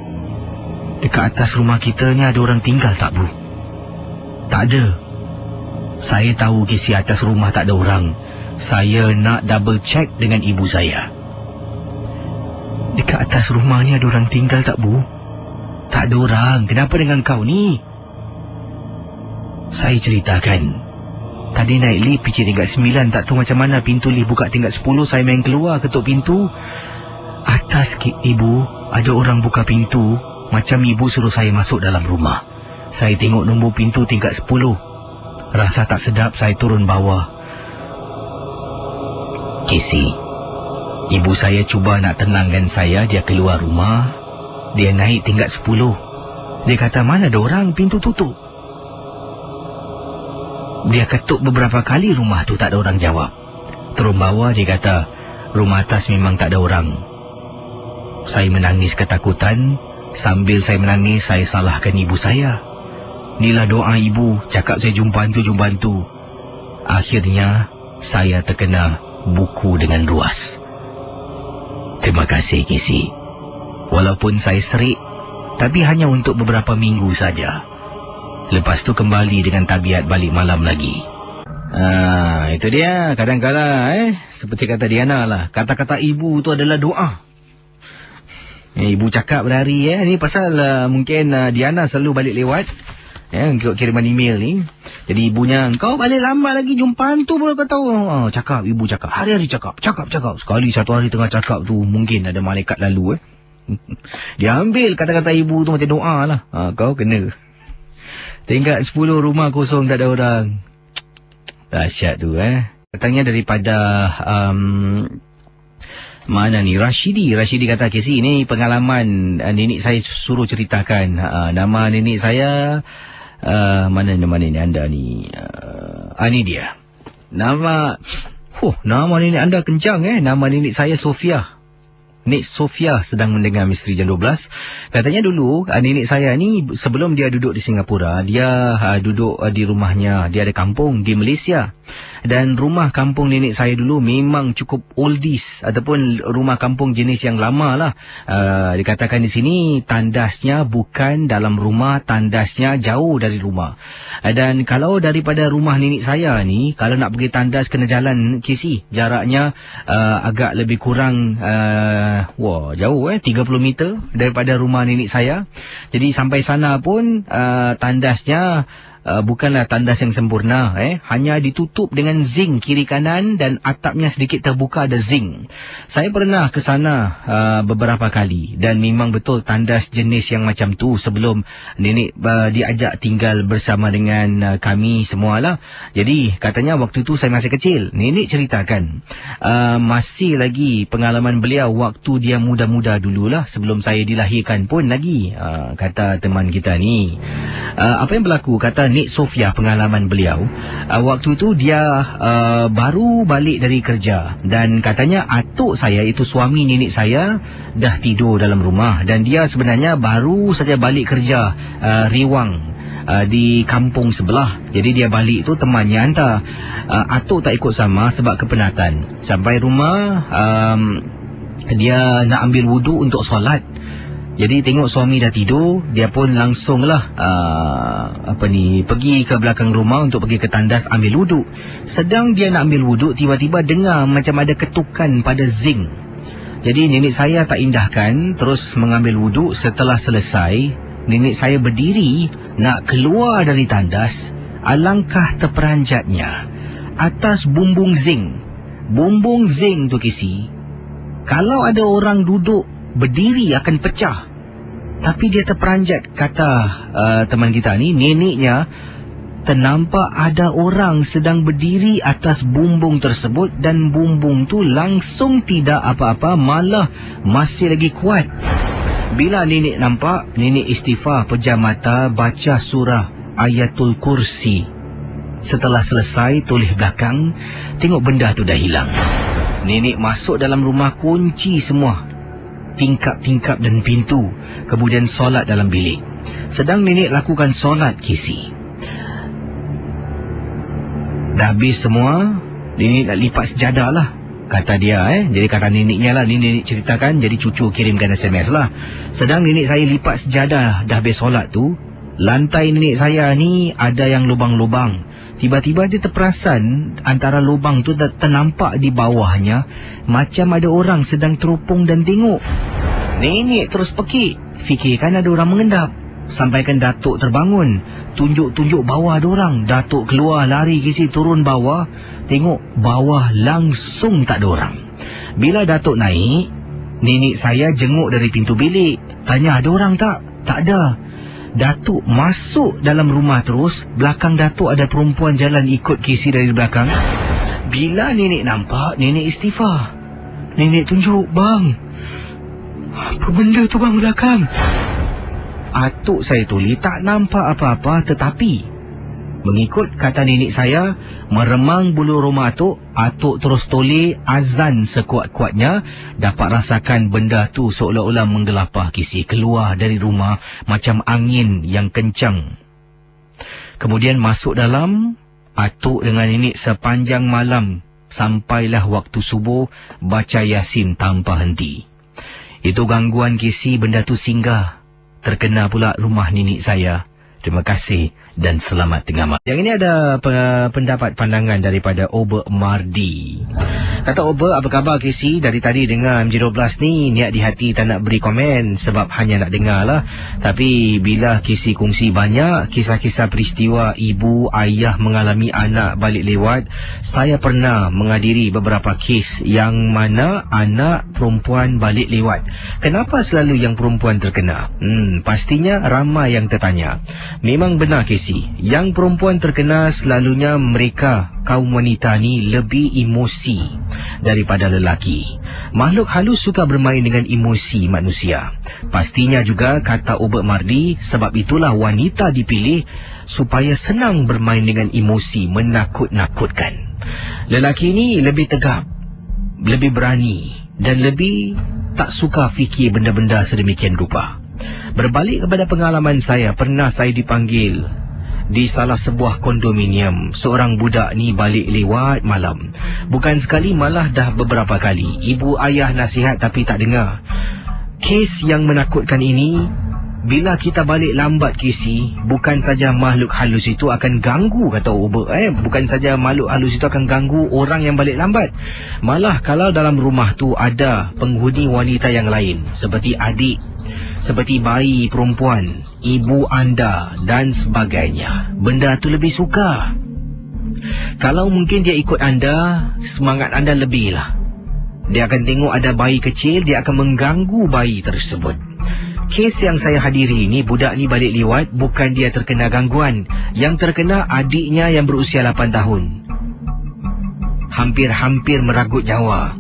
dekat atas rumah kita ni ada orang tinggal tak, Bu?" "Tak ada." Saya tahu kisi atas rumah tak ada orang. Saya nak double check dengan ibu saya. "Dekat atas rumah ni ada orang tinggal tak, Bu?" "Tak ada orang. Kenapa dengan kau ni?" Saya ceritakan, tadi naik lift pergi tingkat 9, tak tahu macam mana pintu lift buka tingkat 10. Saya main keluar ketuk pintu. Atas ibu ada orang buka pintu, macam ibu suruh saya masuk dalam rumah. Saya tengok nombor pintu tingkat 10. Rasa tak sedap, saya turun bawah. Casey, ibu saya cuba nak tenangkan saya. Dia keluar rumah, dia naik tingkat 10. Dia kata, "Mana ada orang, pintu tutup." Dia ketuk beberapa kali, rumah tu tak ada orang jawab. Turun bawah, dia kata, "Rumah atas memang tak ada orang." Saya menangis ketakutan. Sambil saya menangis, saya salahkan ibu saya. "Inilah doa ibu, cakap saya jumpa hantu. Akhirnya, saya terkena buku dengan ruas. Terima kasih, Kisi. Walaupun saya serik, tapi hanya untuk beberapa minggu saja. Lepas tu kembali dengan tabiat balik malam lagi. Itu dia. Kadang-kadang seperti kata Diana lah, kata-kata ibu tu adalah doa. Ibu cakap berhari ni pasal mungkin Diana selalu balik lewat untuk kiriman email ni. Jadi ibunya, "Kau balik lambat lagi, jumpa hantu pun kau tahu." Cakap, ibu cakap. Hari-hari cakap. Sekali satu hari tengah cakap tu, mungkin ada malaikat lalu. Dia ambil kata-kata ibu tu macam doa lah. Kau kena. Tingkat 10, rumah kosong, tak ada orang. Dahsyat tu Datangnya daripada mana ni, Rashidi kata, "Casey, ini pengalaman nenek saya suruh ceritakan. Nama nenek saya mana ni anda ni? Ini dia. Nama nenek anda kencang Nama nenek saya Sofia. Nek Sofia sedang mendengar Misteri Jam 12. Katanya dulu nenek saya ni sebelum dia duduk di Singapura, dia duduk di rumahnya. Dia ada kampung di Malaysia. Dan rumah kampung nenek saya dulu memang cukup oldies ataupun rumah kampung jenis yang lama lah. Dikatakan di sini tandasnya bukan dalam rumah, tandasnya jauh dari rumah. Dan kalau daripada rumah nenek saya ni, kalau nak pergi tandas kena jalan Kisi. Jaraknya agak lebih kurang jauh 30 meter daripada rumah nenek saya. Jadi sampai sana pun tandasnya bukanlah tandas yang sempurna. Hanya ditutup dengan zinc kiri kanan dan atapnya sedikit terbuka, ada zinc. Saya pernah ke sana beberapa kali dan memang betul tandas jenis yang macam tu sebelum nenek diajak tinggal bersama dengan kami semualah. Jadi katanya waktu tu saya masih kecil. Nenek ceritakan masih lagi pengalaman beliau waktu dia muda-muda dululah, sebelum saya dilahirkan pun lagi. Kata teman kita ni, apa yang berlaku, kata Nek Sofia, pengalaman beliau waktu itu dia baru balik dari kerja dan katanya atuk saya, itu suami nenek saya, dah tidur dalam rumah dan dia sebenarnya baru saja balik kerja riwang di kampung sebelah. Jadi dia balik tu temannya hantar. Atuk tak ikut sama sebab kepenatan. Sampai rumah dia nak ambil wuduk untuk solat. Jadi tengok suami dah tidur, dia pun langsunglah pergi ke belakang rumah untuk pergi ke tandas ambil wuduk. Sedang dia nak ambil wuduk, tiba-tiba dengar macam ada ketukan pada zinc. Jadi nenek saya tak indahkan, terus mengambil wuduk. Setelah selesai, nenek saya berdiri nak keluar dari tandas. Alangkah terperanjatnya atas bumbung zinc. Bumbung zinc tu Kisi, kalau ada orang duduk berdiri akan pecah. Tapi dia terperanjat. Kata teman kita ni, neneknya ternampak ada orang sedang berdiri atas bumbung tersebut dan bumbung tu langsung tidak apa-apa, malah masih lagi kuat. Bila nenek nampak, nenek istighfar, pejam mata, baca surah Ayatul Kursi. Setelah selesai toleh belakang, tengok benda tu dah hilang. Nenek masuk dalam rumah, kunci semua tingkap-tingkap dan pintu, kemudian solat dalam bilik. Sedang nenek lakukan solat Kisi, Dah habis semua, nenek nak lipat sejadah lah, kata dia. Jadi kata neneknya lah, nenek ceritakan, jadi cucu kirimkan SMS lah. Sedang nenek saya lipat sejadah, dah habis solat tu, lantai nenek saya ni ada yang lubang-lubang. Tiba-tiba dia terperasan antara lubang tu ternampak di bawahnya macam ada orang sedang teropong dan tengok. Nenek terus pekik, fikirkan ada orang mengendap. Sampaikan Datuk terbangun, tunjuk-tunjuk bawah ada orang. Datuk keluar lari kisi turun bawah, tengok bawah langsung tak ada orang. Bila Datuk naik, nenek saya jenguk dari pintu bilik, tanya ada orang tak? Tak ada. Datuk masuk dalam rumah terus. Belakang Datuk ada perempuan jalan ikut kisi dari belakang. Bila nenek nampak, nenek istighfar. Nenek tunjuk, bang, apa benda tu bang belakang? Atuk saya tuli tak nampak apa-apa, tetapi mengikut kata nenek saya, meremang bulu rumah Atuk terus toleh azan sekuat-kuatnya. Dapat rasakan benda tu seolah-olah menggelapah kisi keluar dari rumah macam angin yang kencang. Kemudian masuk dalam, Atuk dengan nenek sepanjang malam sampailah waktu subuh baca Yasin tanpa henti. Itu gangguan kisi, benda tu singgah. Terkena pula rumah nenek saya. Terima kasih dan selamat tengah malam. Yang ini ada pendapat pandangan daripada Ober Mardi. Kata Ober, apa khabar KC? Dari tadi dengar MJ12 ni, niat di hati tak nak beri komen sebab hanya nak dengar lah. Tapi bila KC kongsi banyak kisah-kisah peristiwa ibu, ayah mengalami anak balik lewat, saya pernah menghadiri beberapa kes yang mana anak perempuan balik lewat. Kenapa selalu yang perempuan terkena? Pastinya ramai yang tertanya. Memang benar KC, yang perempuan terkena selalunya mereka, kaum wanita ni lebih emosi daripada lelaki. Makhluk halus suka bermain dengan emosi manusia. Pastinya juga kata Ober Mardi, sebab itulah wanita dipilih supaya senang bermain dengan emosi, menakut-nakutkan. Lelaki ni lebih tegap, lebih berani dan lebih tak suka fikir benda-benda sedemikian rupa. Berbalik kepada pengalaman saya, pernah saya dipanggil di salah sebuah kondominium. Seorang budak ni balik lewat malam. Bukan sekali, malah dah beberapa kali. Ibu ayah nasihat tapi tak dengar. Kes yang menakutkan ini, bila kita balik lambat KC, bukan saja makhluk halus itu akan ganggu, kata Ober, bukan saja makhluk halus itu akan ganggu orang yang balik lambat. Malah kalau dalam rumah tu ada penghuni wanita yang lain, seperti adik, seperti bayi perempuan, ibu anda dan sebagainya, benda tu lebih suka. Kalau mungkin dia ikut anda, semangat anda lebih lah. Dia akan tengok ada bayi kecil, dia akan mengganggu bayi tersebut. Kes yang saya hadiri ini, budak ni balik lewat, bukan dia terkena gangguan. Yang terkena adiknya yang berusia 8 tahun. Hampir-hampir meragut nyawa.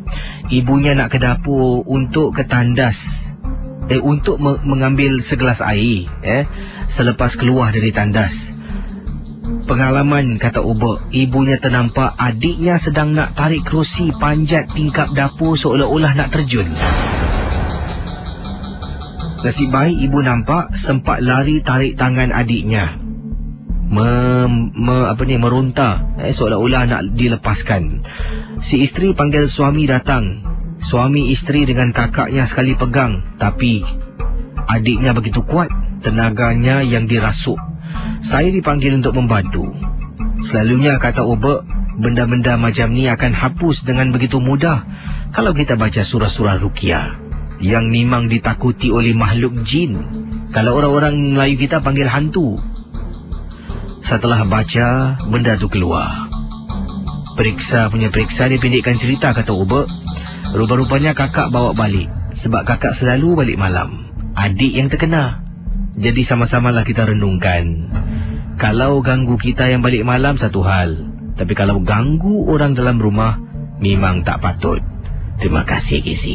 Ibunya nak ke dapur untuk ke tandas, untuk mengambil segelas air, selepas keluar dari tandas. Pengalaman, kata Ober, ibunya ternampak adiknya sedang nak tarik kerusi panjat tingkap dapur seolah-olah nak terjun. Nasib baik ibu nampak, sempat lari tarik tangan adiknya. Meronta, seolah-olah nak dilepaskan. Si isteri panggil suami datang. Suami isteri dengan kakaknya sekali pegang, tapi adiknya begitu kuat, tenaganya yang dirasuk. Saya dipanggil untuk membantu. Selalunya, kata Ober, benda-benda macam ni akan hapus dengan begitu mudah kalau kita baca surah-surah ruqyah yang memang ditakuti oleh makhluk jin. Kalau orang-orang Melayu kita panggil hantu. Setelah baca, benda tu keluar. Periksa dia pendekkan cerita, kata Ober. Rupa-rupanya kakak bawa balik, sebab kakak selalu balik malam. Adik yang terkena. Jadi sama-samalah kita renungkan. Kalau ganggu kita yang balik malam, satu hal. Tapi kalau ganggu orang dalam rumah, memang tak patut. Terima kasih, KC.